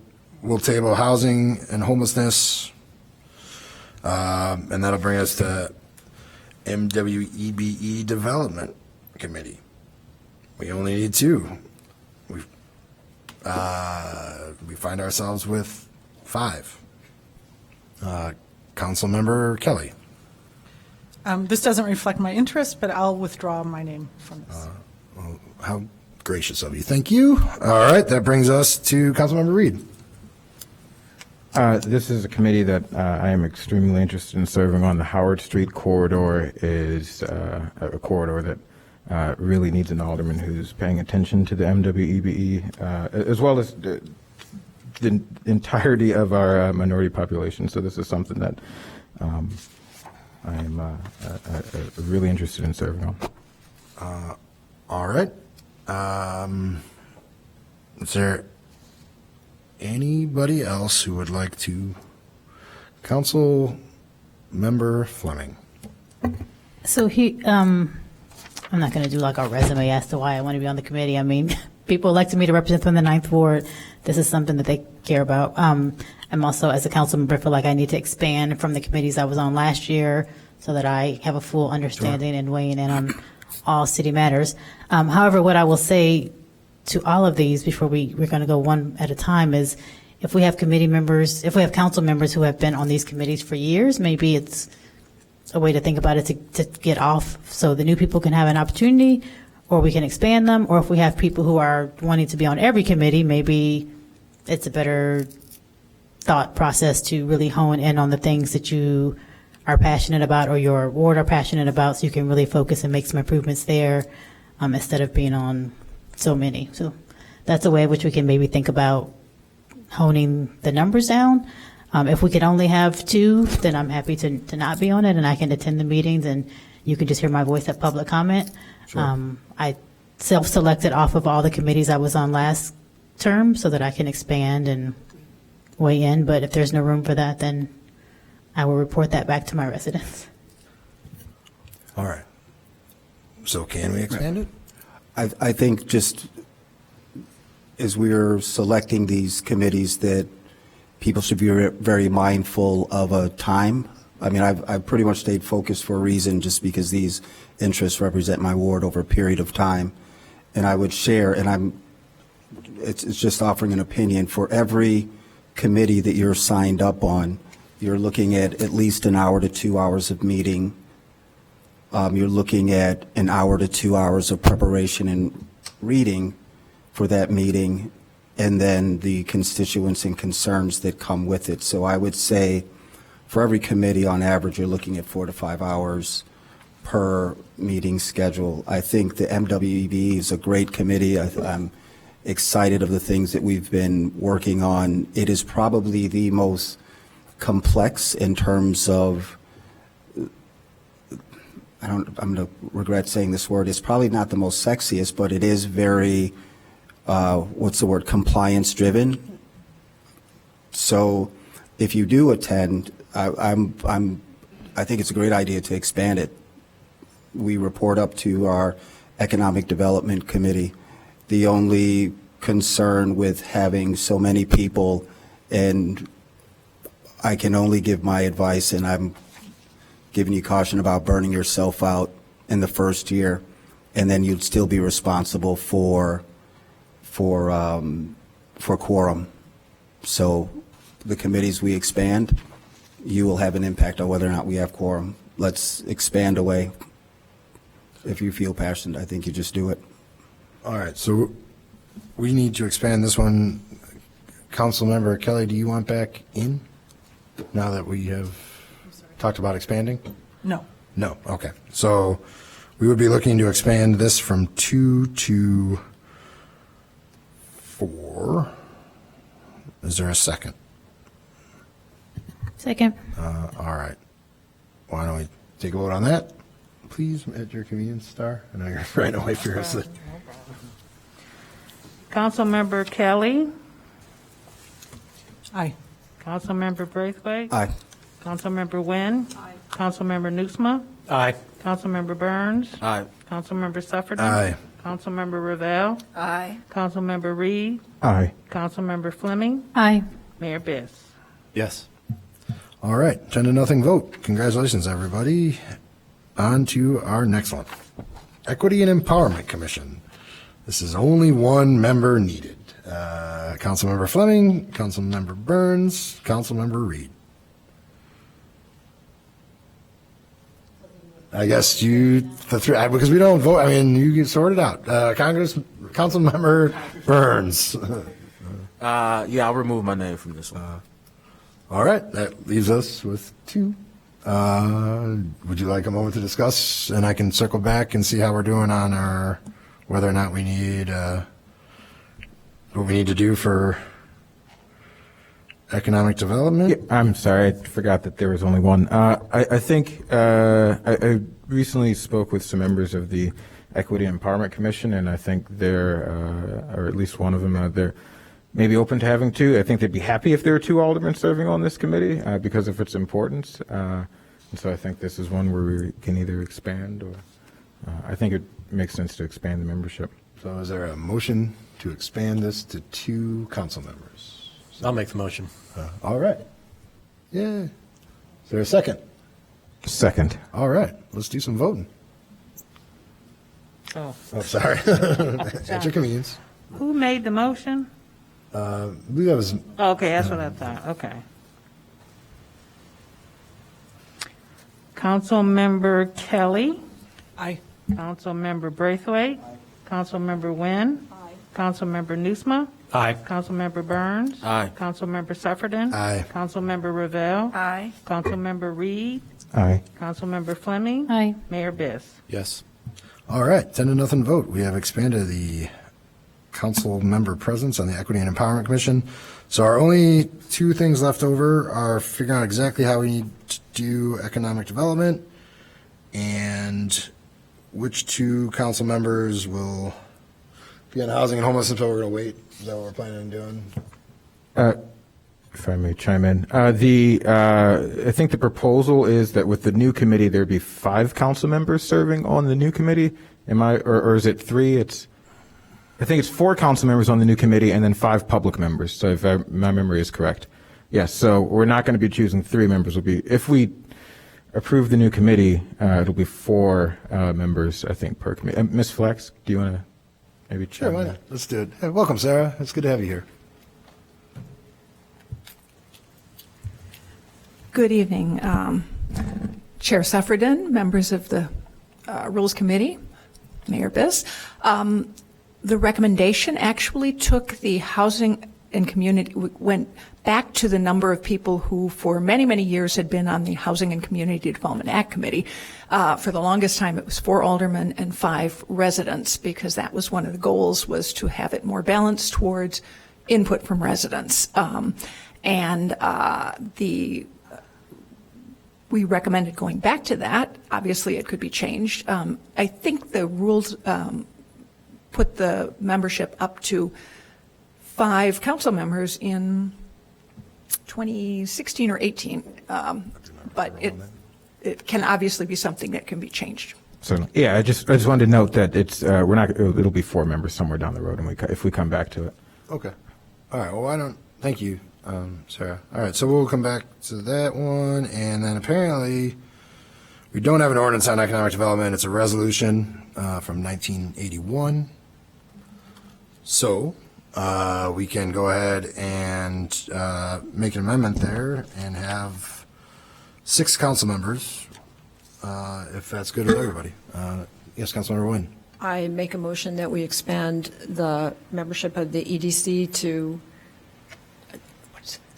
table housing and homelessness, and that'll bring us to MWEBE Development Committee. We only need 2. We find ourselves with 5. Councilmember Kelly. This doesn't reflect my interest, but I'll withdraw my name from this. Well, how gracious of you. Thank you. All right, that brings us to Councilmember Reed. This is a committee that I am extremely interested in serving on. The Howard Street corridor is a corridor that really needs an alderman who's paying attention to the MWEBE, as well as the entirety of our minority population. So this is something that I am really interested in serving on. All right. Is there anybody else who would like to? Council Member Fleming. So I'm not going to do like a resume as to why I want to be on the committee. I mean, people elected me to represent them in the 9th Ward. This is something that they care about. I'm also, as a council member, feel like I need to expand from the committees I was on last year so that I have a full understanding and weighing in on all city matters. However, what I will say to all of these before we're going to go one at a time is if we have committee members, if we have council members who have been on these committees for years, maybe it's a way to think about it to get off so the new people can have an opportunity, or we can expand them, or if we have people who are wanting to be on every committee, maybe it's a better thought process to really hone in on the things that you are passionate about or your ward are passionate about, so you can really focus and make some improvements there instead of being on so many. So that's a way in which we can maybe think about honing the numbers down. If we could only have 2, then I'm happy to not be on it, and I can attend the meetings, and you can just hear my voice at public comment. Sure. I self-selected off of all the committees I was on last term so that I can expand and weigh in, but if there's no room for that, then I will report that back to my residents. All right. So can we expand it? I think just as we're selecting these committees that people should be very mindful of a time. I mean, I've pretty much stayed focused for a reason, just because these interests represent my ward over a period of time. And I would share, and it's just offering an opinion, for every committee that you're signed up on, you're looking at least an hour to 2 hours of meeting. You're looking at an hour to 2 hours of preparation and reading for that meeting, and then the constituents and concerns that come with it. So I would say for every committee, on average, you're looking at 4 to 5 hours per meeting schedule. I think the MWEB is a great committee. I'm excited of the things that we've been working on. It is probably the most complex in terms of, I'm going to regret saying this word, it's probably not the most sexiest, but it is very, compliance driven. So if you do attend, I think it's a great idea to expand it we report up to our Economic Development Committee. The only concern with having so many people, and I can only give my advice, and I'm giving you caution about burning yourself out in the first year, and then you'd still be responsible for quorum. So the committees we expand, you will have an impact on whether or not we have quorum. Let's expand away. If you feel passionate, I think you just do it. All right, so we need to expand this one. Councilmember Kelly, do you want back in now that we have talked about expanding? No. No, okay. So we would be looking to expand this from 2 to 4. Is there a second? Second. All right. Why don't we take a vote on that, please, at your convenience, Star? I know you're right away furiously. Councilmember Kelly. Aye. Councilmember Braithwaite. Aye. Councilmember Wynn. Aye. Councilmember Nusma. Aye. Councilmember Burns. Aye. Councilmember Sufferton. Aye. Councilmember Ravel. Aye. Councilmember Reed. Aye. Councilmember Fleming. Aye. Mayor Biss. Yes. All right, 10-0 vote. Congratulations, everybody. On to our next one. Equity and Empowerment Commission. This is only one member needed. Councilmember Fleming, Councilmember Burns, Councilmember Reed. I guess the three, because we don't vote, I mean, you get sorted out. Councilmember Burns. Yeah, I'll remove my name from this one. All right, that leaves us with 2. Would you like a moment to discuss? And I can circle back and see how we're doing on our, whether or not we need, what we need to do for economic development? Yeah, I'm sorry, I forgot that there was only one. I think I recently spoke with some members of the Equity and Empowerment Commission, and I think they're, or at least one of them, they're maybe open to having 2. I think they'd be happy if there were 2 aldermen serving on this committee because of its importance. And so I think this is one where we can either expand or I think it makes sense to expand the membership. So is there a motion to expand this to 2 council members? I'll make the motion. All right. Yeah. Is there a second? Second. All right. Let's do some voting. Oh. Oh, sorry. At your convenience. Who made the motion? I believe that was. Okay, that's what I thought. Okay. Councilmember Kelly. Aye. Councilmember Braithwaite. Councilmember Wynn. Councilmember Nusma. Aye. Councilmember Burns. Aye. Councilmember Sufferton. Aye. Councilmember Ravel. Aye. Councilmember Reed. Aye. Councilmember Fleming. Aye. Mayor Biss. Yes. All right. 10-0 vote. We have expanded the council member presence on the Equity and Empowerment Commission. So our only 2 things left over are figuring out exactly how we need to do economic development and which 2 council members will be on housing and homelessness, but we're going to wait. Is that what we're planning on doing? If I may chime in, I think the proposal is that with the new committee, there'd be 5 council members serving on the new committee. Or is it 3? I think it's 4 council members on the new committee and then 5 public members. So if my memory is correct. Yes. So we're not going to be choosing 3 members. If we approve the new committee, it'll be 4 members, I think, per committee. Ms. Flex, do you want to maybe chime in? Sure, why not? Let's do it. Hey, welcome, Sarah. It's good to have you here. Good evening, Chair Sufferton, members of the Rules Committee, Mayor Biss. The recommendation actually took the housing and community, went back to the number of people who for many, many years had been on the Housing and Community Development Act Committee. For the longest time, it was 4 aldermen and 5 residents, because that was one of the goals, was to have it more balanced towards input from residents. We recommended going back to that. Obviously, it could be changed. I think the rules put the membership up to 5 council members in 2016 or 18, but it can obviously be something that can be changed. Certainly. Yeah, I just wanted to note that we're not, it'll be 4 members somewhere down the road if we come back to it. Okay. All right, well, thank you, Sarah. All right, so we'll come back to that one, and then apparently we don't have an ordinance on economic development. It's a resolution from 1981. So we can go ahead and make an amendment there and have 6 council members, if that's good with everybody. Yes, Councilmember Nguyen. I make a motion that we expand the membership of the EDC to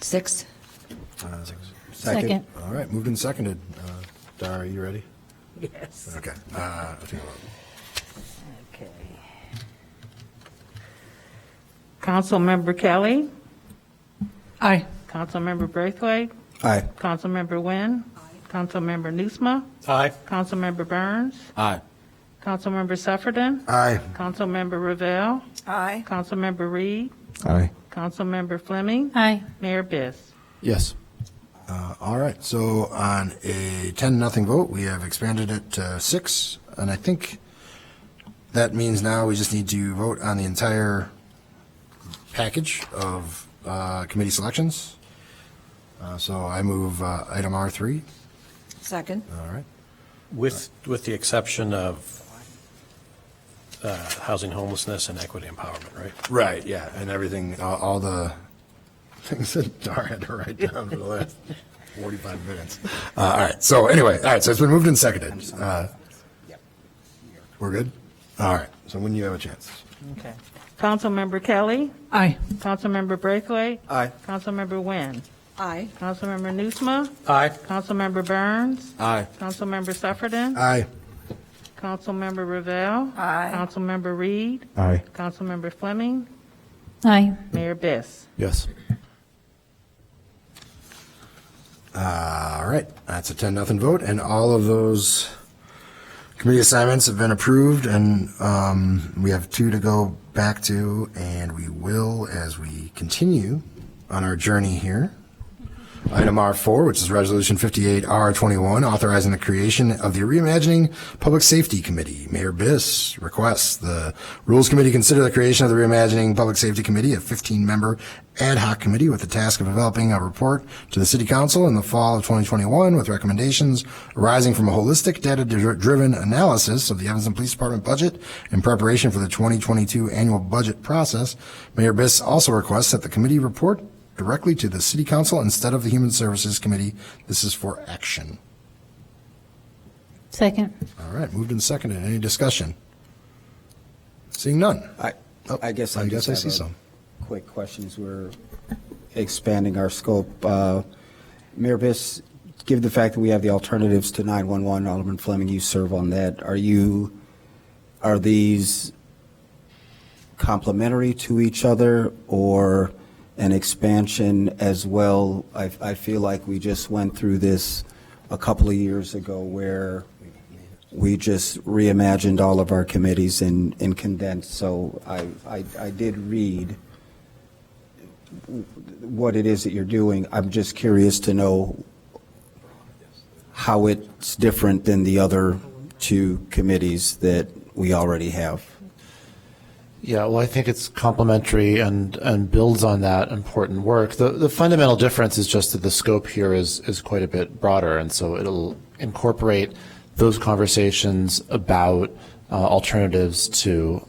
6. Second. All right, moved and seconded. Dara, are you ready? Yes. Okay. Okay. Councilmember Kelly. Aye. Councilmember Braithwaite. Aye. Councilmember Wynn. Councilmember Nusma. Aye. Councilmember Burns. Aye. Councilmember Sufferton. Aye. Councilmember Ravel. Aye. Councilmember Reed. Aye. Councilmember Fleming. Aye. Mayor Biss. Yes. All right, so on a 10-0 vote, we have expanded it to 6, and I think that means now we just need to vote on the entire package of committee selections. So I move item R3. Second. All right. With the exception of housing, homelessness, and equity empowerment, right? Right, yeah, and everything, all the things that Dara had to write down for the last 45 minutes. All right, so anyway, so it's been moved and seconded. We're good? All right, so when you have a chance. Okay. Councilmember Kelly. Aye. Councilmember Braithwaite. Aye. Councilmember Wynn. Aye. Councilmember Nusma. Aye. Councilmember Burns. Aye. Councilmember Sufferton. Aye. Councilmember Ravel. Aye. Councilmember Reed. Aye. Councilmember Fleming. Aye. Mayor Biss. Yes. All right, that's a 10-0 vote, and all of those committee assignments have been approved, and we have 2 to go back to, and we will as we continue on our journey here. Item R4, which is Resolution 58R21, authorizing the creation of the Reimagining Public Safety Committee. Mayor Biss requests the Rules Committee consider the creation of the Reimagining Public Safety Committee, a 15-member ad hoc committee with the task of developing a report to the City Council in the fall of 2021 with recommendations arising from a holistic data-driven analysis of the Evanston Police Department budget in preparation for the 2022 annual budget process. Mayor Biss also requests that the committee report directly to the City Council instead of the Human Services Committee. This is for action. Second. All right, moved and seconded. Any discussion? Seeing none. I guess I just see have a some. quick questions. We're expanding our scope. Mayor Biss, given the fact that we have the alternatives to 911, Alderman Fleming, you serve on that. Are these complementary to each other or an expansion as well? I feel like we just went through this a couple of years ago where we just reimagined all of our committees in condensed. So I did read what it is that you're doing. I'm just curious to know how it's different than the other 2 committees that we already have. Yeah, well, I think it's complementary and builds on that important work. The fundamental difference is just that the scope here is quite a bit broader, and so it'll incorporate those conversations about alternatives to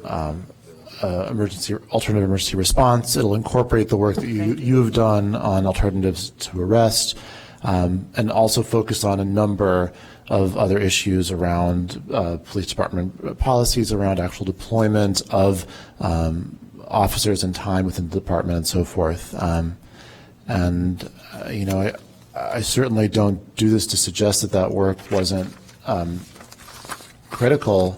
alternative emergency response. It'll incorporate the work that you have done on alternatives to arrest, and also focus on a number of other issues around police department policies, around actual deployment of officers and time within the department and so forth. I certainly don't do this to suggest that work wasn't critical.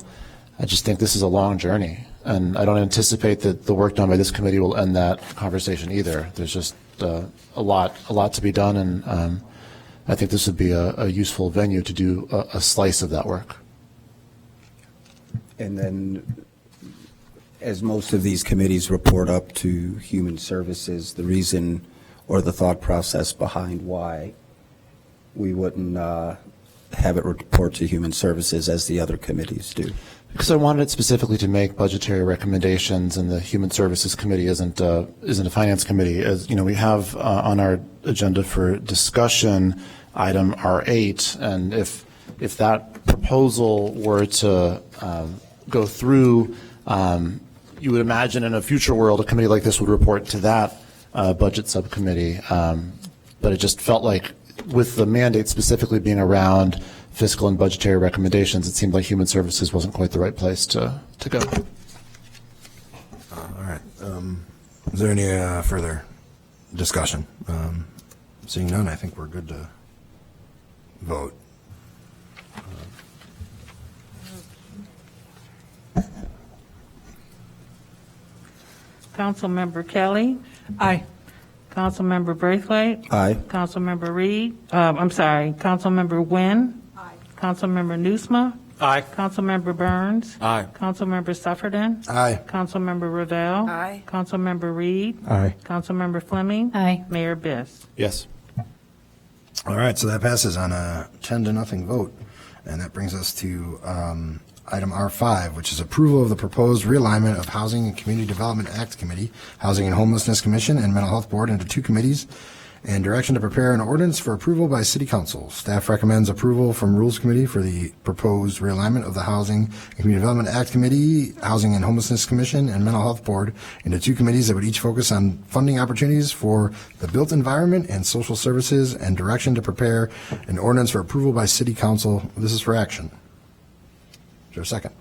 I just think this is a long journey, and I don't anticipate that the work done by this committee will end that conversation either. There's just a lot to be done, and I think this would be a useful venue to do a slice of that work. And then, as most of these committees report up to Human Services, the reason or the thought process behind why we wouldn't have it report to Human Services as the other committees do? Because I wanted it specifically to make budgetary recommendations, and the Human Services Committee isn't a finance committee. As you know, we have on our agenda for discussion item R8, and if that proposal were to go through, you would imagine in a future world a committee like this would report to that budget subcommittee. But it just felt like with the mandate specifically being around fiscal and budgetary recommendations, it seemed like Human Services wasn't quite the right place to go. All right. Is there any further discussion? Seeing none, I think we're good to vote. Councilmember Kelly. Aye. Councilmember Braithwaite. Aye. Councilmember Reed. Councilmember Wynn. Aye. Councilmember Nusma. Aye. Councilmember Burns. Aye. Councilmember Sufferton. Aye. Councilmember Ravel. Aye. Councilmember Reed. Aye. Councilmember Fleming. Aye. Mayor Biss. Yes. All right, so that passes on a 10-0 vote. And that brings us to item R5, which is approval of the proposed realignment of Housing and Community Development Act Committee, Housing and Homelessness Commission, and Mental Health Board into two committees, and direction to prepare an ordinance for approval by City Council. Staff recommends approval from Rules Committee for the proposed realignment of the Housing and Community Development Act Committee, Housing and Homelessness Commission, and Mental Health Board into two committees that would each focus on funding opportunities for the built environment and social services, and direction to prepare an ordinance for approval by City Council. This is for action. Is there a second?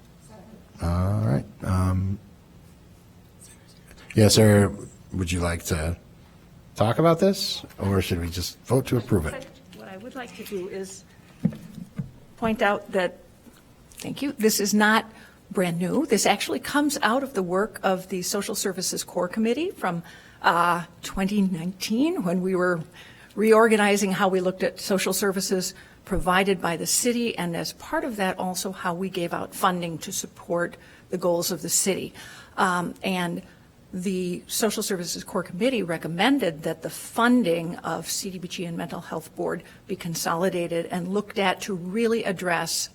All right. Yes, sir. Would you like to talk about this, or should we just vote to approve it? What I would like to do is point out that, thank you, this is not brand new. This actually comes out of the work of the Social Services Core Committee from 2019, when we were reorganizing how we looked at social services provided by the city, and as part of that also how we gave out funding to support the goals of the city. And the Social Services Core Committee recommended that the funding of CDBG and Mental Health Board be consolidated and looked at to really address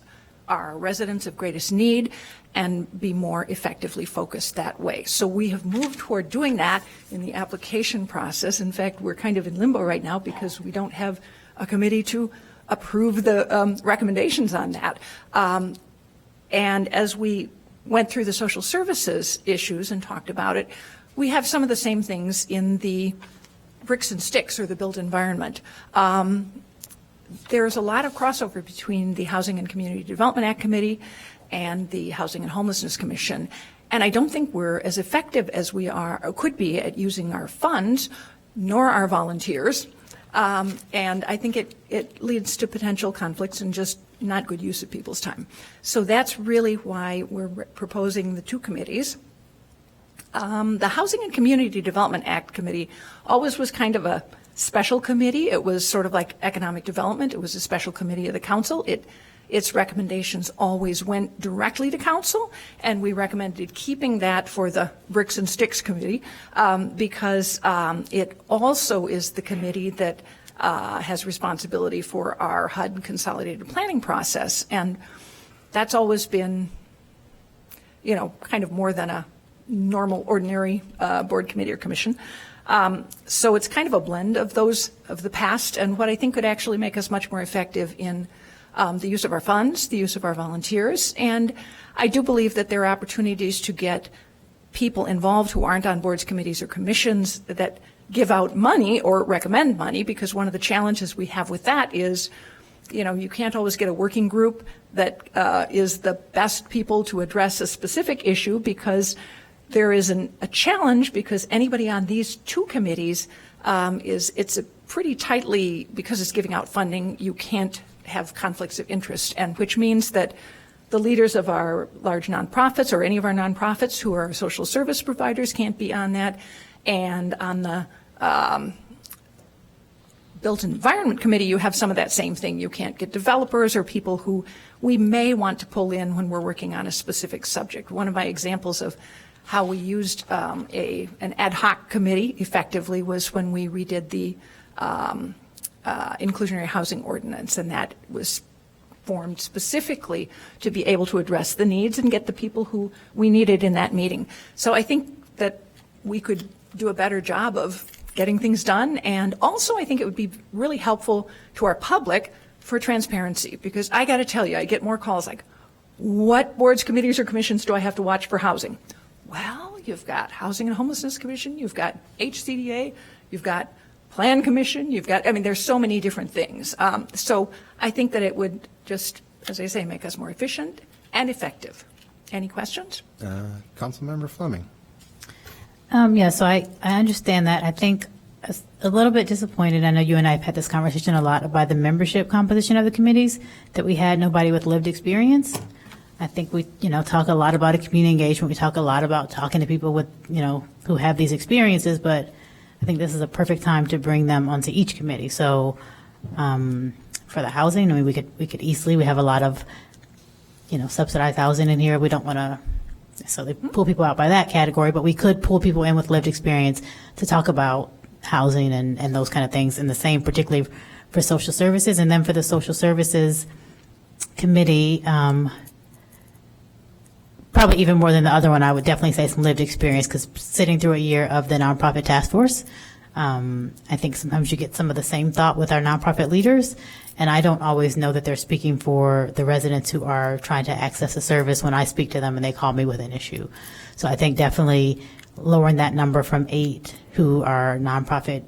our residents of greatest need and be more effectively focused that way. So we have moved toward doing that in the application process. In fact, we're kind of in limbo right now because we don't have a committee to approve the recommendations on that. And as we went through the social services issues and talked about it, we have some of the same things in the bricks and sticks or the built environment. There's a lot of crossover between the Housing and Community Development Act Committee and the Housing and Homelessness Commission. And I don't think we're as effective as we are or could be at using our funds, nor our volunteers. And I think it leads to potential conflicts and just not good use of people's time. So that's really why we're proposing the two committees. The Housing and Community Development Act Committee always was kind of a special committee. It was sort of like economic development. It was a special committee of the council. Its recommendations always went directly to council, and we recommended keeping that for the Bricks and Sticks Committee because it also is the committee that has responsibility for our HUD consolidated planning process. And that's always been, you know, kind of more than a normal, ordinary board, committee, or commission. So it's kind of a blend of those of the past, and what I think could actually make us much more effective in the use of our funds, the use of our volunteers. And I do believe that there are opportunities to get people involved who aren't on boards, committees, or commissions that give out money or recommend money, because one of the challenges we have with that is, you know, you can't always get a working group that is the best people to address a specific issue, because there is a challenge, because anybody on these two committees it's a pretty tightly, because it's giving out funding, you can't have conflicts of interest, and which means that the leaders of our large nonprofits or any of our nonprofits who are social service providers can't be on that. And on the Built Environment Committee, you have some of that same thing. You can't get developers or people who we may want to pull in when we're working on a specific subject. One of my examples of how we used an ad hoc committee effectively was when we redid the inclusionary housing ordinance, and that was formed specifically to be able to address the needs and get the people who we needed in that meeting. So I think that we could do a better job of getting things done. And also, I think it would be really helpful to our public for transparency, because I got to tell you, I get more calls like, what boards, committees, or commissions do I have to watch for housing? Well, you've got Housing and Homelessness Commission, you've got HCDA, you've got Plan Commission, you've got, I mean, there's so many different things. So I think that it would just, as I say, make us more efficient and effective. Any questions? Councilmember Fleming. Yeah, so I understand that. I think a little bit disappointed. I know you and I have had this conversation a lot about the membership composition of the committees, that we had nobody with lived experience. I think we, talk a lot about a community engagement. We talk a lot about talking to people with, who have these experiences, but I think this is a perfect time to bring them onto each committee. So for the housing, I mean, we could easily, we have a lot of, subsidized housing in here. We don't want to necessarily pull people out by that category, but we could pull people in with lived experience to talk about housing and those kind of things. And the same particularly for social services. And then for the social services committee, probably even more than the other one, I would definitely say some lived experience, because sitting through a year of the nonprofit task force, I think sometimes you get some of the same thought with our nonprofit leaders, and I don't always know that they're speaking for the residents who are trying to access a service when I speak to them and they call me with an issue. So I think definitely lowering that number from 8 who are nonprofit,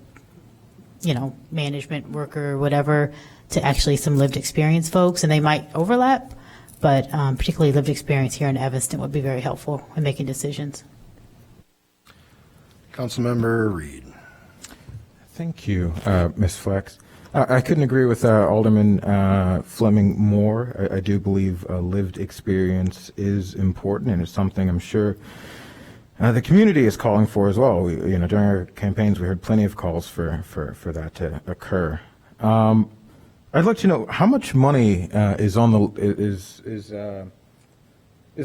management worker, whatever, to actually some lived experience folks, and they might overlap, but particularly lived experience here in Evanston would be very helpful in making decisions. Councilmember Reed. Thank you, Ms. Flex. I couldn't agree with Alderman Fleming more. I do believe lived experience is important, and it's something I'm sure the community is calling for as well. During our campaigns, we heard plenty of calls for that to occur. I'd like to know how much money is on the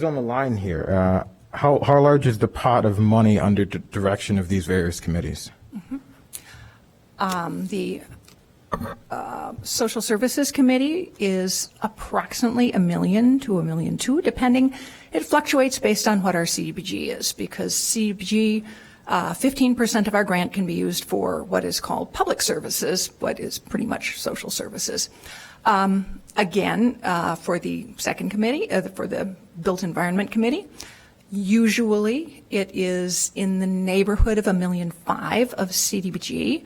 line here. How large is the pot of money under direction of these various committees? The Social Services Committee is approximately $1 million to $1.2 million, depending. It fluctuates based on what our CDBG is, because CDBG, 15% of our grant can be used for what is called public services, what is pretty much social services. Again, for the second committee, for the Built Environment Committee, usually it is in the neighborhood of $1.5 million of CDBG.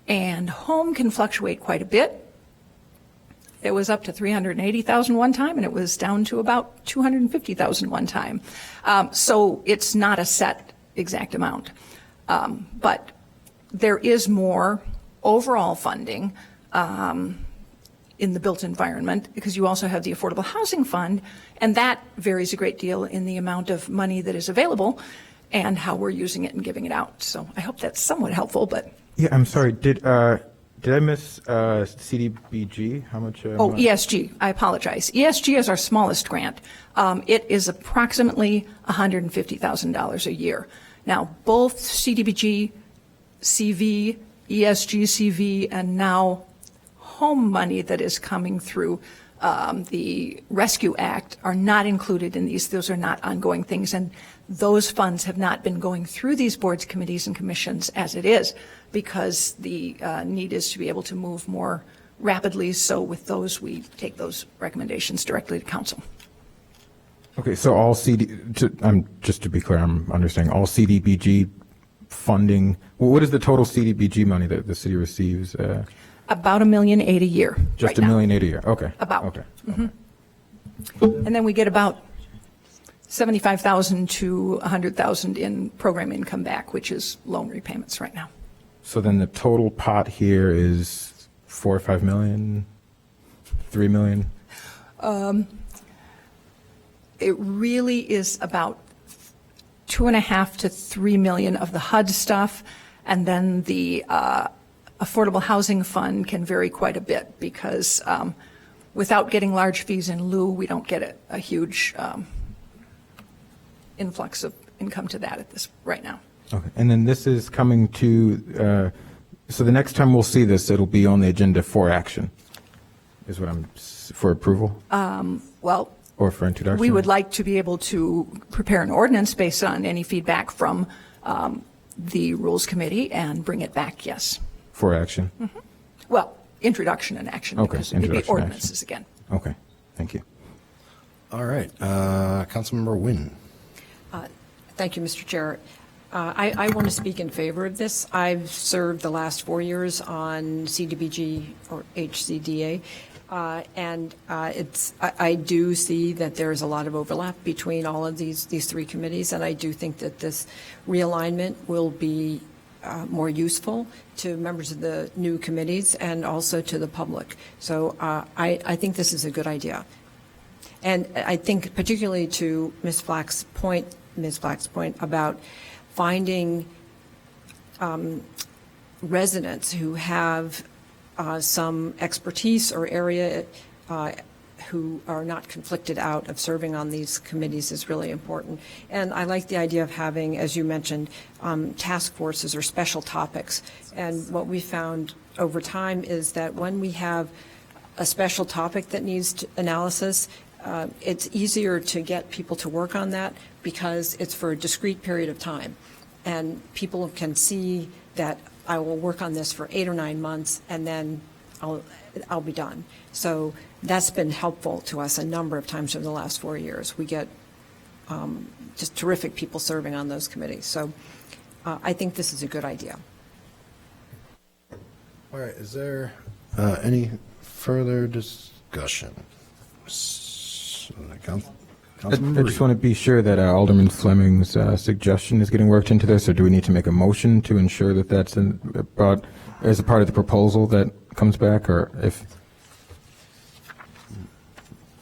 And home can fluctuate quite a bit. It was up to $380,000 one time, and it was down to about $250,000 one time. So it's not a set exact amount. But there is more overall funding in the built environment, because you also have the Affordable Housing Fund, and that varies a great deal in the amount of money that is available and how we're using it and giving it out. So I hope that's somewhat helpful, but. Yeah, I'm sorry. Did I miss CDBG? How much? ESG. I apologize. ESG is our smallest grant. It is approximately $150,000 a year. Now, both CDBG, CV, ESG, CV, and now home money that is coming through the Rescue Act are not included in these. Those are not ongoing things, and those funds have not been going through these boards, committees, and commissions as it is, because the need is to be able to move more rapidly. So with those, we take those recommendations directly to council. Okay, so all just to be clear, I'm understanding all CDBG funding. Well, what is the total CDBG money that the city receives? About $1.8 million a year. Just $1.8 million a year. Okay. About. Okay. And then we get about $75,000 to $100,000 in program income back, which is loan repayments right now. So then the total pot here is $4 or $5 million, $3 million. It really is about $2.5 to $3 million of the HUD stuff, and then the Affordable Housing Fund can vary quite a bit, because without getting large fees in lieu, we don't get a huge influx of income to that at this right now. Okay, and then this is coming to, so the next time we'll see this, it'll be on the agenda for action. is what for approval Well, or for introduction? we would like to be able to prepare an ordinance based on any feedback from the Rules Committee and bring it back, yes. For action? Well, introduction and action. Okay, Because it would be introduction and ordinances again. Okay, thank you. All right, Councilmember Nguyen. Thank you, Mr. Chair. I want to speak in favor of this. I've served the last 4 years on CDBG or HCDA, and I do see that there's a lot of overlap between all of these three committees, and I do think that this realignment will be more useful to members of the new committees and also to the public. So I think this is a good idea. And I think particularly to Ms. Flack's point about finding residents who have some expertise or area who are not conflicted out of serving on these committees is really important. And I like the idea of having, as you mentioned, task forces or special topics. And what we found over time is that when we have a special topic that needs analysis, it's easier to get people to work on that because it's for a discrete period of time. And people can see that I will work on this for 8 or 9 months and then I'll be done. So that's been helpful to us a number of times over the last 4 years. We get just terrific people serving on those committees. So I think this is a good idea. All right, is there any further discussion? I just want to be sure that Alderman Fleming's suggestion is getting worked into this, or do we need to make a motion to ensure that that's as a part of the proposal that comes back, or if?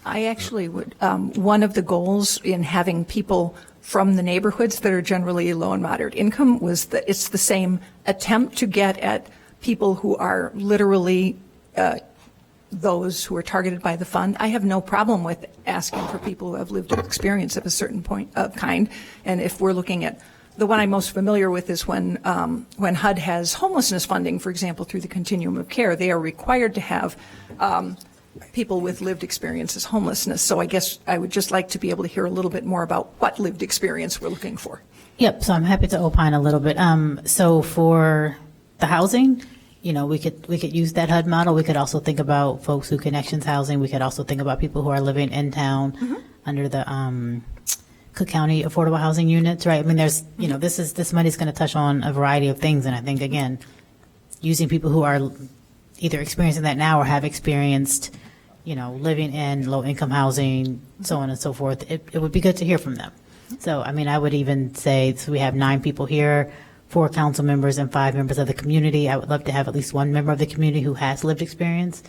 I actually would, one of the goals in having people from the neighborhoods that are generally low and moderate income was that it's the same attempt to get at people who are literally those who are targeted by the fund. I have no problem with asking for people who have lived experience of a certain point of kind. And if we're looking at the one I'm most familiar with is when HUD has homelessness funding, for example, through the continuum of care, they are required to have people with lived experience as homelessness. So I guess I would just like to be able to hear a little bit more about what lived experience we're looking for. Yep, so I'm happy to opine a little bit. So for the housing, we could use that HUD model. We could also think about folks who connections housing. We could also think about people who are living in town under the Cook County affordable housing units, right? I mean, there's, this money's going to touch on a variety of things. And I think, again, using people who are either experiencing that now or have experienced, living in low income housing, so on and so forth, it would be good to hear from them. So, I mean, I would even say, so we have 9 people here, 4 council members and 5 members of the community. I would love to have at least 1 member of the community who has lived experience,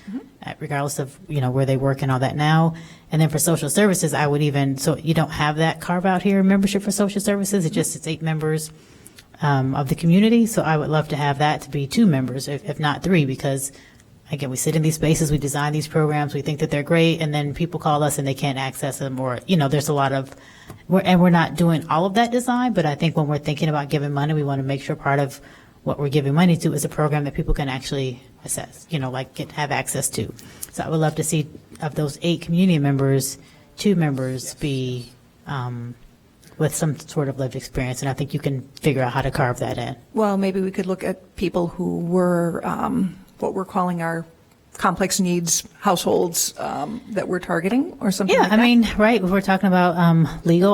regardless of, where they work and all that now. And then for social services, I would even, so you don't have that carve out here, membership for social services. It's 8 members of the community. So I would love to have that to be 2 members, if not 3, because again, we sit in these spaces, we design these programs, we think that they're great, and then people call us and they can't access them, or, there's a lot of, we're not doing all of that design, but I think when we're thinking about giving money, we want to make sure part of what we're giving money to is a program that people can actually assess, have access to. So I would love to see, of those 8 community members, 2 members be with some sort of lived experience, and I think you can figure out how to carve that in. Well, maybe we could look at people who were what we're calling our complex needs households that we're targeting, or something like that. Yeah, I mean, right, if we're talking about legal,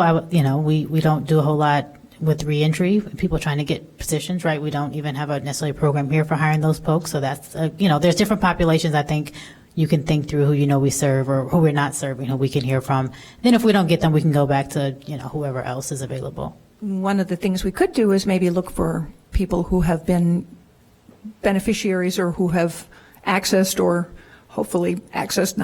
we don't do a whole lot with reentry, people trying to get positions, right? We don't even have a necessarily program here for hiring those folks. So that's, there's different populations. I think you can think through who we serve or who we're not serving, who we can hear from. Then if we don't get them, we can go back to, whoever else is available. One of the things we could do is maybe look for people who have been beneficiaries or who have accessed or hopefully accessed,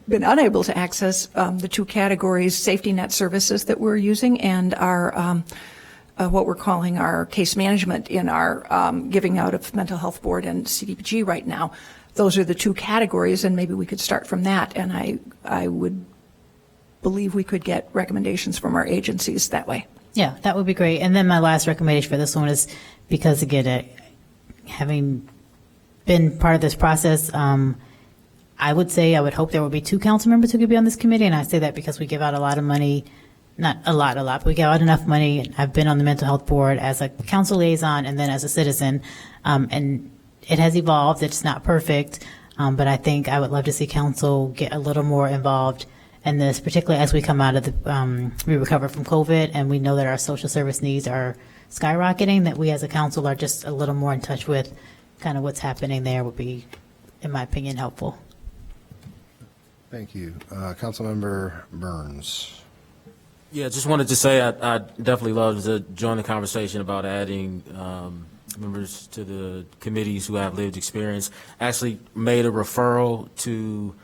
been unable to access the 2 categories, safety net services that we're using and our what we're calling our case management in our giving out of mental health board and CDBG right now. Those are the 2 categories, and maybe we could start from that. And I would believe we could get recommendations from our agencies that way. Yeah, that would be great. And then my last recommendation for this one is because, again, having been part of this process, I I would say I would hope there would be 2 council members who could be on this committee, and I say that because we give out a lot of money, not a lot, but we give out enough money. And I've been on the mental health board as a council liaison and then as a citizen, and it has evolved. It's not perfect, but I think I would love to see council get a little more involved in this, particularly as we come out of the, we recover from COVID, and we know that our social service needs are skyrocketing, that we as a council are just a little more in touch with kind of what's happening there would be, in my opinion, helpful. Thank you. Councilmember Burns. Yeah, just wanted to say I definitely love to join the conversation about adding members to the committees who have lived experience. Actually made a referral to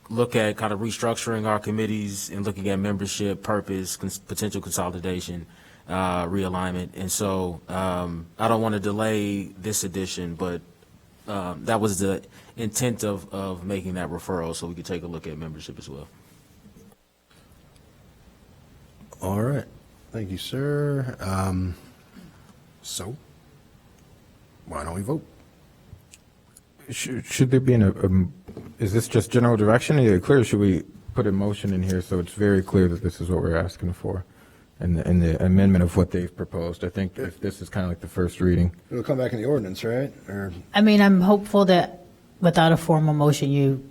look at kind of restructuring our committees and looking at membership, purpose, potential consolidation, realignment. And so I don't want to delay this edition, but that was the intent of making that referral, so we could take a look at membership as well. All right. Thank you, sir. So, why don't we vote? Should there be is this just general direction? Is it clear? Should we put a motion in here so it's very clear that this is what we're asking for? And the amendment of what they've proposed. I think if this is kind of like the first reading. It'll come back in the ordinance, right? Or I mean, I'm hopeful that without a formal motion, you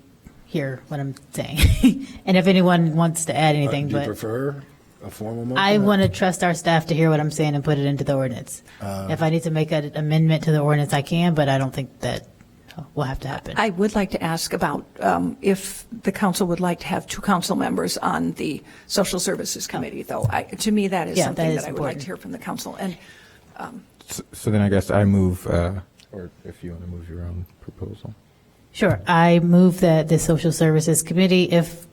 hear what I'm saying. And if anyone wants to add anything, do you but prefer a formal motion? I want to trust our staff to hear what I'm saying and put it into the ordinance. If I need to make an amendment to the ordinance, I can, but I don't think that will have to happen. I would like to ask about if the council would like to have 2 council members on the Social Services Committee, though. To me, that is something that I would like to hear from the council. And so then I guess I move, or if you want to move your own proposal. Sure. I move that the Social Services Committee, if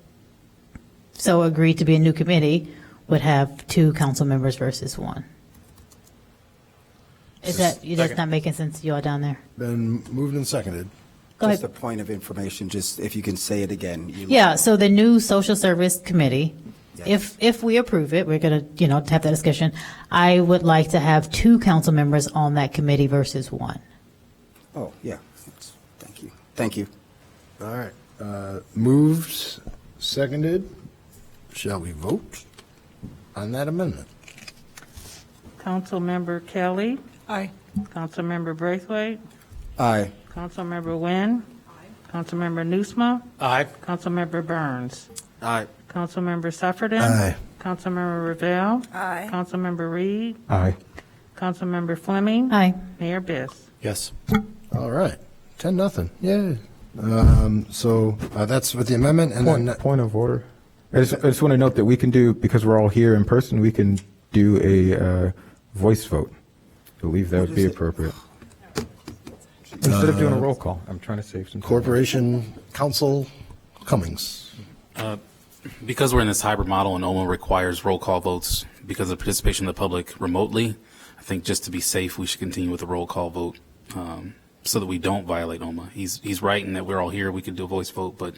so agreed to be a new committee, would have 2 council members versus 1. That's not making sense to you all down there? Been moved and seconded. Go Just ahead. a point of information, just if you can say it again. Yeah, so the new Social Service Committee, if we approve it, we're going to, have that discussion. I would like to have 2 council members on that committee versus 1. Oh, yeah. Thank you. Thank you. All right. Moved, seconded. Shall we vote on that amendment? Councilmember Kelly. Aye. Councilmember Braithwaite. Aye. Councilmember Wynn. Councilmember Nusma. Aye. Councilmember Burns. Aye. Councilmember Sufferton. Aye. Councilmember Ravel. Aye. Councilmember Reed. Aye. Councilmember Fleming. Aye. Mayor Biss. Yes. All right. 10-0. Yay. So that's with the amendment. And then Point of order. I just want to note that we can do, because we're all here in person, we can do a voice vote. I believe that would be appropriate. Instead of doing a roll call, I'm trying to save some time. Corporation Council Cummings. Because we're in this hybrid model and OMA requires roll call votes because of participation of the public remotely, I think just to be safe, we should continue with the roll call vote so that we don't violate OMA. He's right in that we're all here, we can do a voice vote, but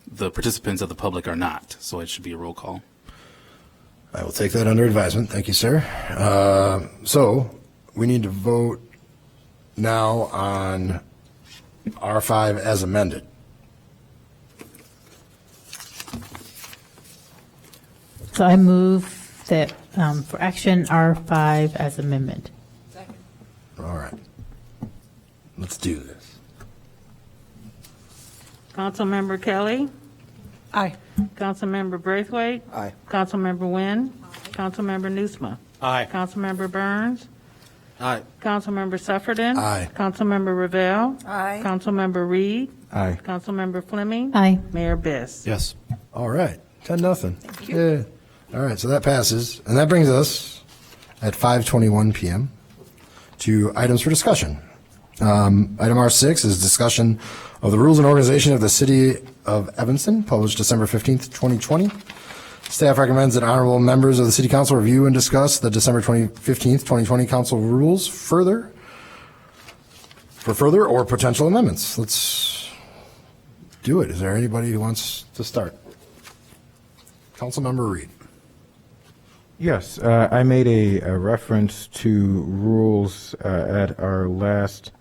the participants of the public are not, so it should be a roll call. I will take that under advisement. Thank you, sir. So we need to vote now on R5 as amended. So I move that for action R5 as amendment. All right. Let's do this. Councilmember Kelly. Aye. Councilmember Braithwaite. Aye. Councilmember Wynn. Councilmember Nusma. Aye. Councilmember Burns. Aye. Councilmember Sufferton. Aye. Councilmember Ravel. Aye. Councilmember Reed. Aye. Councilmember Fleming. Aye. Mayor Biss. Yes. All right. 10-0. Thank you. Yeah. All right. So that passes. And that brings us at 5:21 p.m. to items for discussion. Item R6 is discussion of the rules and organization of the City of Evanston, published December 15th, 2020. Staff recommends that honorable members of the City Council review and discuss the December 15th, 2020 council rules for further or potential amendments. Let's do it. Is there anybody who wants to start? Councilmember Reed. Yes, I made a reference to rules at our last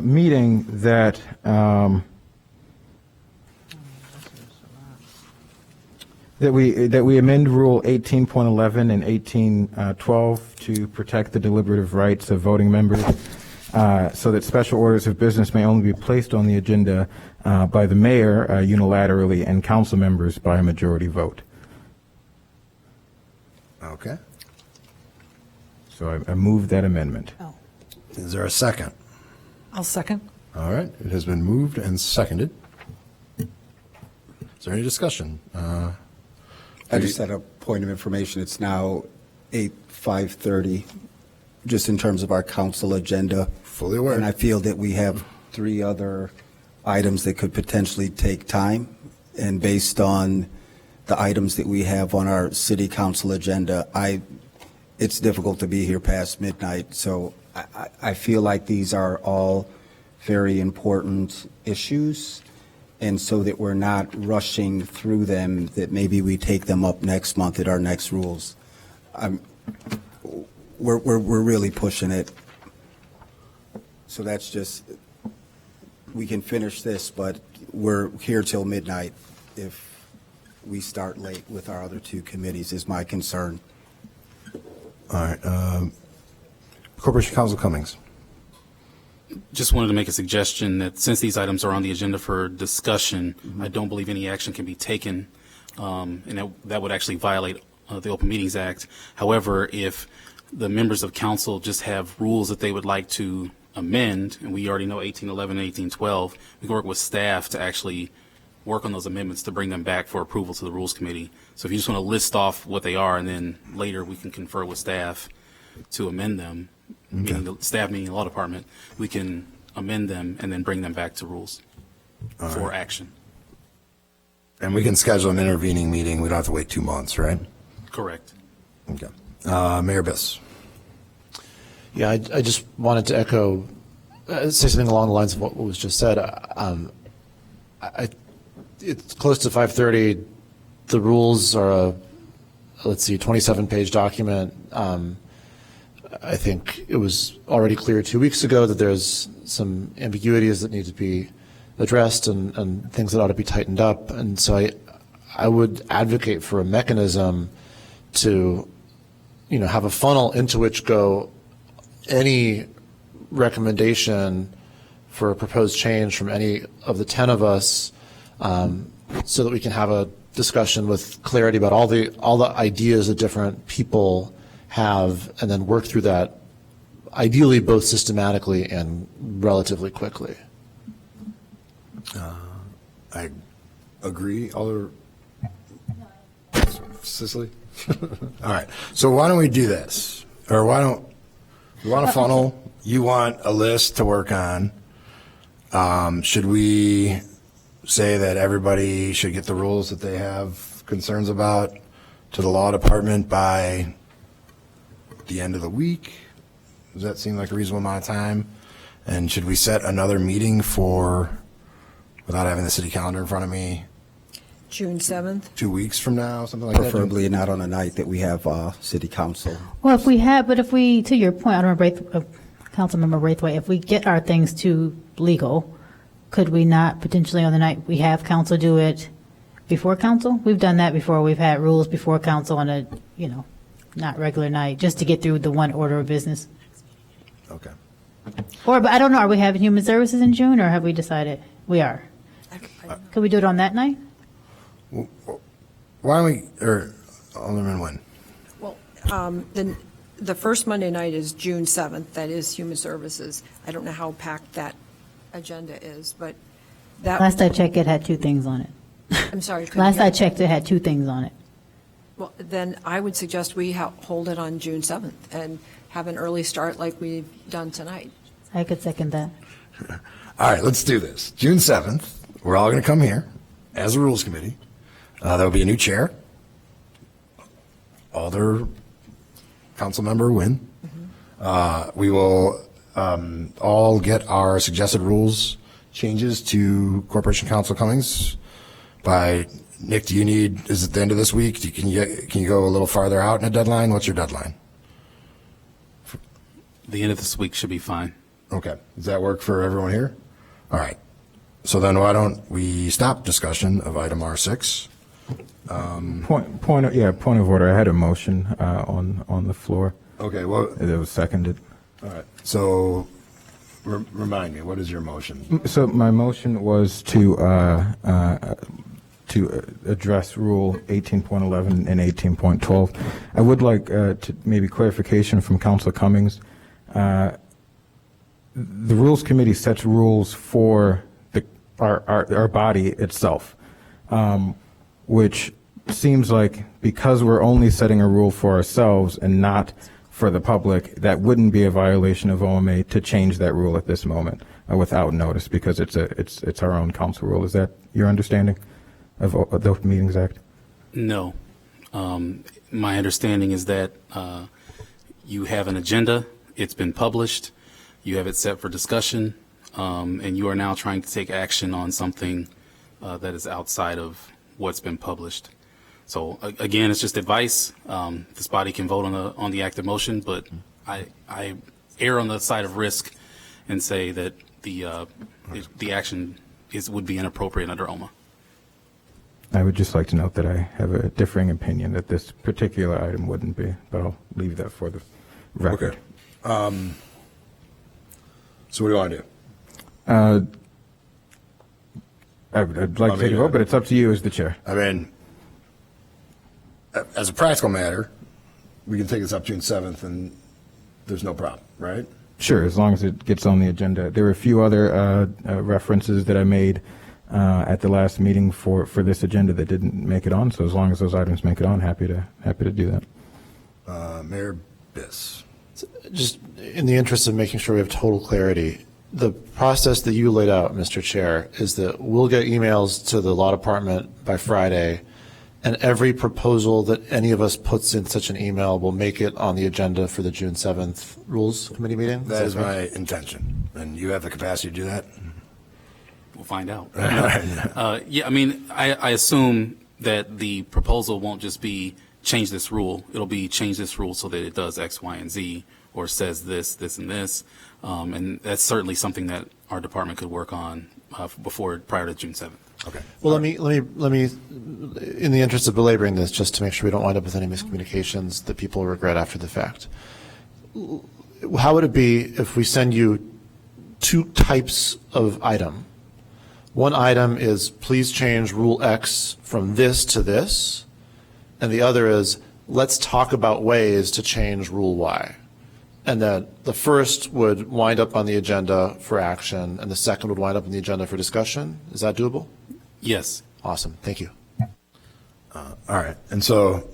meeting that That we amend Rule 18.11 and 18.12 to protect the deliberative rights of voting members, so that special orders of business may only be placed on the agenda by the mayor unilaterally and council members by a majority vote. Okay. So I move that amendment. Is there a second? I'll second. All right, it has been moved and seconded. Is there any discussion? I just had a point of information. It's now 5:30, just in terms of our council agenda. Fully aware. And I feel that we have 3 other items that could potentially take time. And based on the items that we have on our city council agenda, it's difficult to be here past midnight. So I feel like these are all very important issues. And so that we're not rushing through them, that maybe we take them up next month at our next rules. We're really pushing it. So that's just, we can finish this, but we're here till midnight if we start late with our other 2 committees, is my concern. All right. Corporation Counsel Cummings. Just wanted to make a suggestion that since these items are on the agenda for discussion, I don't believe any action can be taken, and that would actually violate the Open Meetings Act. However, if the members of council just have rules that they would like to amend, and we already know 1811 and 1812, we can work with staff to actually work on those amendments to bring them back for approval to the Rules Committee. So if you just want to list off what they are, and then later we can confer with staff to amend them, meaning the staff, meaning the law department, we can amend them and then bring them back to rules for action. And we can schedule an intervening meeting. We don't have to wait 2 months, right? Correct. Okay. Mayor Biss. Yeah, I just wanted to echo, say something along the lines of what was just said. It's close to 5:30. The rules are a, 27-page document. I think it was already clear 2 weeks ago that there's some ambiguities that need to be addressed and things that ought to be tightened up. And so I would advocate for a mechanism to, have a funnel into which go any recommendation for a proposed change from any of the 10 of us, so that we can have a discussion with clarity about all the ideas that different people have, and then work through that, ideally both systematically and relatively quickly. I agree. Cicely? All right. So why don't we do this? Or you want a funnel? You want a list to work on? Should we say that everybody should get the rules that they have concerns about to the law department by the end of the week? Does that seem like a reasonable amount of time? And should we set another meeting for, without having the city calendar in front of me, June 7th? 2 weeks from now, something like Preferably not on a night that we have city council. Well, if we, to your point, I don't know, Councilmember Braithwaite, if we get our things to legal, could we not potentially on the night we have council do it before council? We've done that before. We've had rules before council on a, not regular night, just to get through the one order of business. Okay. But I don't know, are we having human services in June, or have we decided? We are. Could we do it on that night? Why don't we, or Alderman Nguyen? Well, the first Monday night is June 7th. That is human services. I don't know how packed that agenda is, but that. Last I checked, it had 2 things on it. I'm sorry. Last I checked, it had 2 things on it. Well, then I would suggest we hold it on June 7th and have an early start like we've done tonight. I could second that. All right, let's do this. June 7th, we're all going to come here as a Rules Committee. There will be a new chair. Alder, Councilmember Nguyen. We will all get our suggested rules changes to Corporation Counsel Cummings by, Nick, is it the end of this week? Can you go a little farther out in a deadline? What's your deadline? The end of this week should be fine. Okay. Does that work for everyone here? All right. So then why don't we stop discussion of item R6 Point of order. I had a motion on the floor. Okay, well, It was seconded. all right. So remind me, what is your motion? So my motion was to address Rule 18.11 and 18.12. I would like to maybe clarification from Councilor Cummings. The Rules Committee sets rules for our body itself, which seems like because we're only setting a rule for ourselves and not for the public, that wouldn't be a violation of OMA to change that rule at this moment without notice, because it's our own council rule. Is that your understanding of the Open Meetings Act? No. My understanding is that you have an agenda, it's been published, you have it set for discussion, and you are now trying to take action on something that is outside of what's been published. So again, it's just advice. This body can vote on the active motion, but I err on the side of risk and say that the action would be inappropriate under OMA. I would just like to note that I have a differing opinion that this particular item wouldn't be, but I'll leave that for the record. Okay. So what do you want to do? I'd like to take a vote, but it's up to you as the chair. I mean, as a practical matter, we can take this up June 7th and there's no problem, right? Sure, as long as it gets on the agenda. There were a few other references that I made at the last meeting for this agenda that didn't make it on, so as long as those items make it on, happy to do that. Mayor Biss. Just in the interest of making sure we have total clarity, the process that you laid out, Mr. Chair, is that we'll get emails to the law department by Friday, and every proposal that any of us puts in such an email will make it on the agenda for the June 7th Rules Committee meeting? That is my intention. And you have the capacity to do that? We'll find out. Yeah, I mean, I assume that the proposal won't just be change this rule. It'll be change this rule so that it does X, Y, and Z, or says this, this, and this. And that's certainly something that our department could work on prior to June 7th. Okay. Well, let me, in the interest of belaboring this, just to make sure we don't wind up with any miscommunications that people regret after the fact. How would it be if we send you two types of item? One item is please change Rule X from this to this, and the other is let's talk about ways to change Rule Y. And that the first would wind up on the agenda for action, and the second would wind up on the agenda for discussion. Is that doable? Yes. Awesome. Thank you. All right. And so,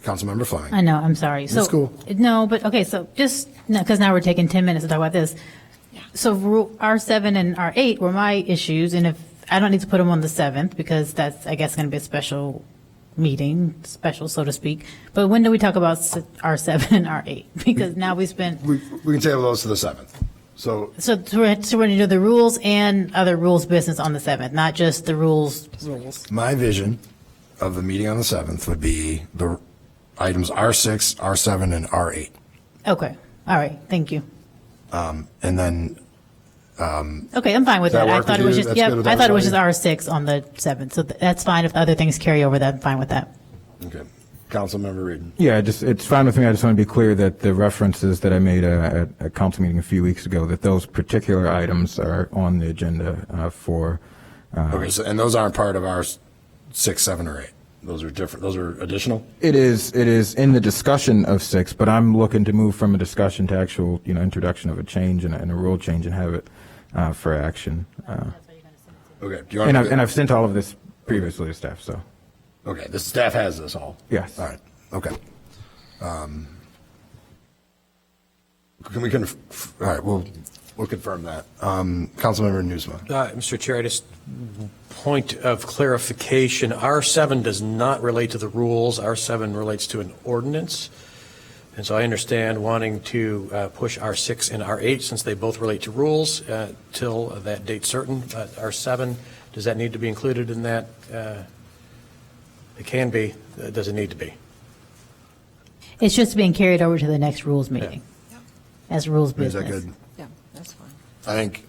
Councilmember Fine. I know, I'm sorry. So, It's cool. No, but, okay, so just, because now we're taking 10 minutes to talk about this. So R7 and R8 were my issues, and if, I don't need to put them on the 7th, because that's, I guess, going to be a special meeting, special, so to speak. But when do we talk about R7 and R8? Because now we spent. We can table those to the 7th. So we're going to do the rules and other rules business on the 7th, not just the rules. my vision of the meeting on the 7th would be the items R6, R7, and R8. Okay. All right. Thank you. And then. Okay, I'm fine with Does that that. I work thought with it was you? just, That's yeah, good with I thought it was just everybody? R6 on the 7th. So that's fine. If other things carry over, that I'm fine with that. Okay. Councilmember Reed. Yeah, it's fine with me. I just want to be clear that the references that I made at a council meeting a few weeks ago, that those particular items are on the agenda for. Okay, so, and those aren't part of our 6, 7, or 8. Those are different. Those are additional. It is in the discussion of 6, but I'm looking to move from a discussion to actual, introduction of a change and a rule change and have it for action. Okay. Do you want and I've sent all of this previously to staff, so. Okay. The staff has this all. Yes. All right. Okay. Can we all right. We'll confirm that. Councilmember Newsma. Mr. Chair, I just point of clarification, R7 does not relate to the rules. R7 relates to an ordinance. And so I understand wanting to push R6 and R8 since they both relate to rules till that date certain. But R7, does that need to be included in that? It can be. Does it need to be? It's just being carried over to the next rules meeting as rules Is business. that good? Yeah, that's fine. I think.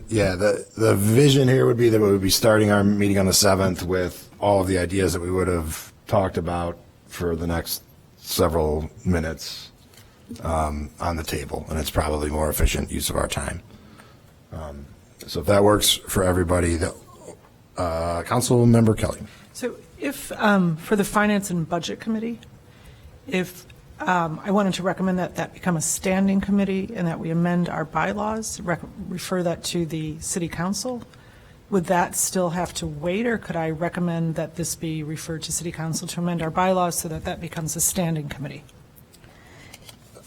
Yeah. The vision here would be that we would be starting our meeting on the 7th with all of the ideas that we would have talked about for the next several minutes on the table, and it's probably more efficient use of our time. So if that works for everybody, Council Member Kelly. So if, for the Finance and Budget Committee, if I wanted to recommend that that become a standing committee and that we amend our bylaws, refer that to the City Council, would that still have to wait, or could I recommend that this be referred to City Council to amend our bylaws so that that becomes a standing committee?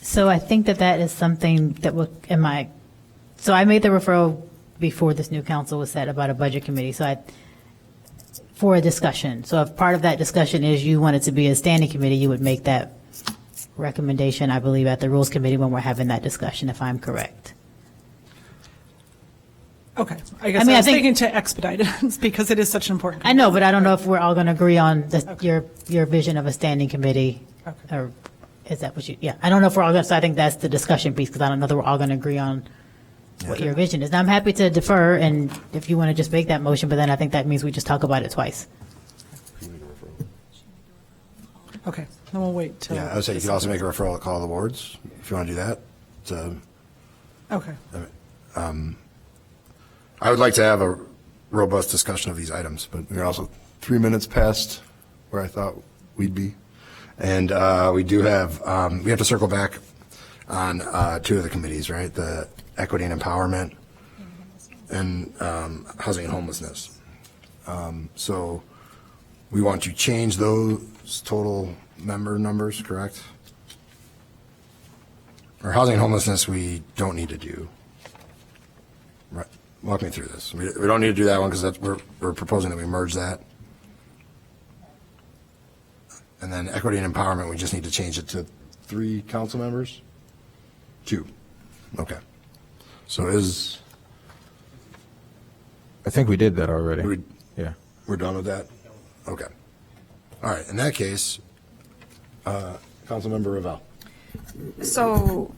So I think that that is something that will, so I made the referral before this new council was set about a budget committee, for a discussion. So if part of that discussion is you want it to be a standing committee, you would make that recommendation, I believe, at the Rules Committee when we're having that discussion, if I'm correct. Okay, I guess I was thinking to expedite it because it is such an important. I know, but I don't know if we're all going to agree on your vision of a standing committee. Okay. Or is that what you, yeah, I don't know if we're all going to, so I think that's the discussion piece, because I don't know that we're all going to agree on what your vision is. Now, I'm happy to defer, and if you want to just make that motion, but then I think that means we just talk about it twice. Okay, then we'll wait till. Yeah, I would say you could also make a referral to call the wards, if you want to do that. Okay. I would like to have a robust discussion of these items, but we're also 3 minutes past where I thought we'd be. And we do have, we have to circle back on two of the committees, right? The Equity and Empowerment and Housing and Homelessness. So we want to change those total member numbers, correct? Or Housing and Homelessness we don't need to do. Right. Walk me through this. We don't need to do that one because we're proposing that we merge that. And then Equity and Empowerment, we just need to change it to 3 council members? 2. Okay. So I think we did that already. Yeah. We're done with that? Okay. All right. In that case, Councilmember Ravel. So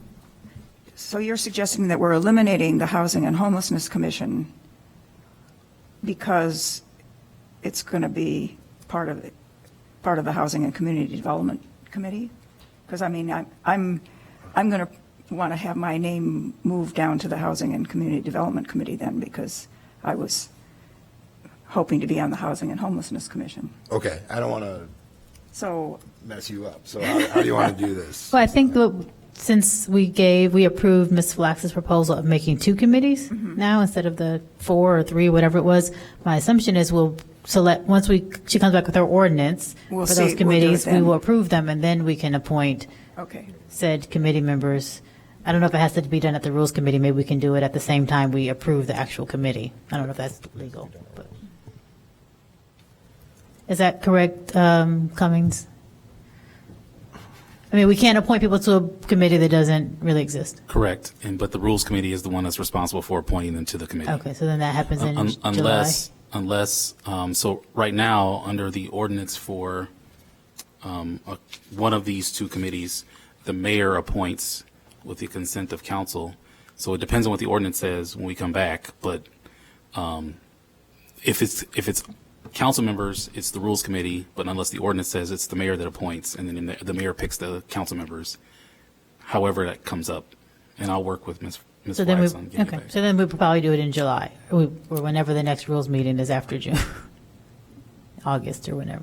you're suggesting that we're eliminating the Housing and Homelessness Commission because it's going to be part of the Housing and Community Development Committee? Because I mean, I'm going to want to have my name moved down to the Housing and Community Development Committee then, because I was hoping to be on the Housing and Homelessness Commission. Okay. I don't want to So mess you up. So how do you want to do this? Well, I think since we approved Ms. Flax's proposal of making 2 committees now instead of the 4 or 3, whatever it was, my assumption is we'll select, once she comes back with her ordinance for those committees, we will approve them, and then we can appoint said committee members. I don't know if it has to be done at the Rules Committee. Maybe we can do it at the same time we approve the actual committee. I don't know if that's legal. But. Is that correct, Cummings? I mean, we can't appoint people to a committee that doesn't really exist. Correct. But the Rules Committee is the one that's responsible for appointing them to the committee. Okay, so then that happens in July? Unless, so right now, under the ordinance for one of these 2 committees, the mayor appoints with the consent of council. So it depends on what the ordinance says when we come back. But if it's council members, it's the Rules Committee, but unless the ordinance says it's the mayor that appoints, and then the mayor picks the council members, however that comes up. And I'll work with Ms. So Flax on getting it back. So then we'll probably do it in July, or whenever the next Rules meeting is after June, August or whenever.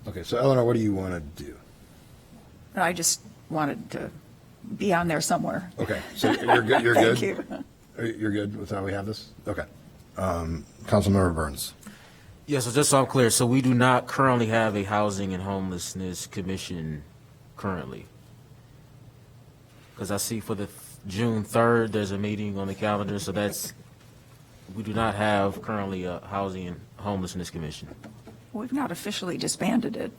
Okay, so Eleanor, what do you want to do? I just wanted to be on there somewhere. Okay, so you're good? You're Thank good? you. You're good with how we have this? Okay. Councilmember Burns. Yeah, so just so I'm clear, so we do not currently have a Housing and Homelessness Commission currently? Because I see for the June 3rd, there's a meeting on the calendar, so we do not have currently a Housing and Homelessness Commission. We've not officially disbanded it.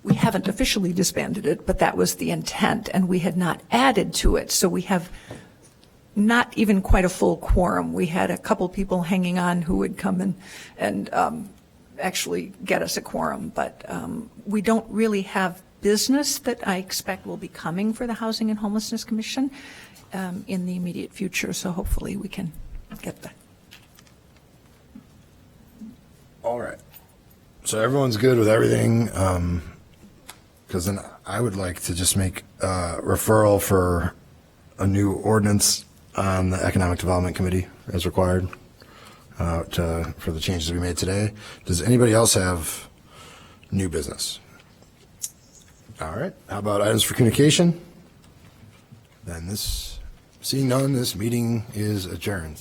We haven't officially disbanded it, but that was the intent, and we had not added to it. So we have not even quite a full quorum. We had a couple people hanging on who would come and actually get us a quorum, but we don't really have business that I expect will be coming for the Housing and Homelessness Commission in the immediate future. So hopefully we can get the. All right. So everyone's good with everything, because then I would like to just make a referral for a new ordinance on the Economic Development Committee as required for the changes we made today. Does anybody else have new business? All right. How about items for communication? Then seeing none, this meeting is adjourned.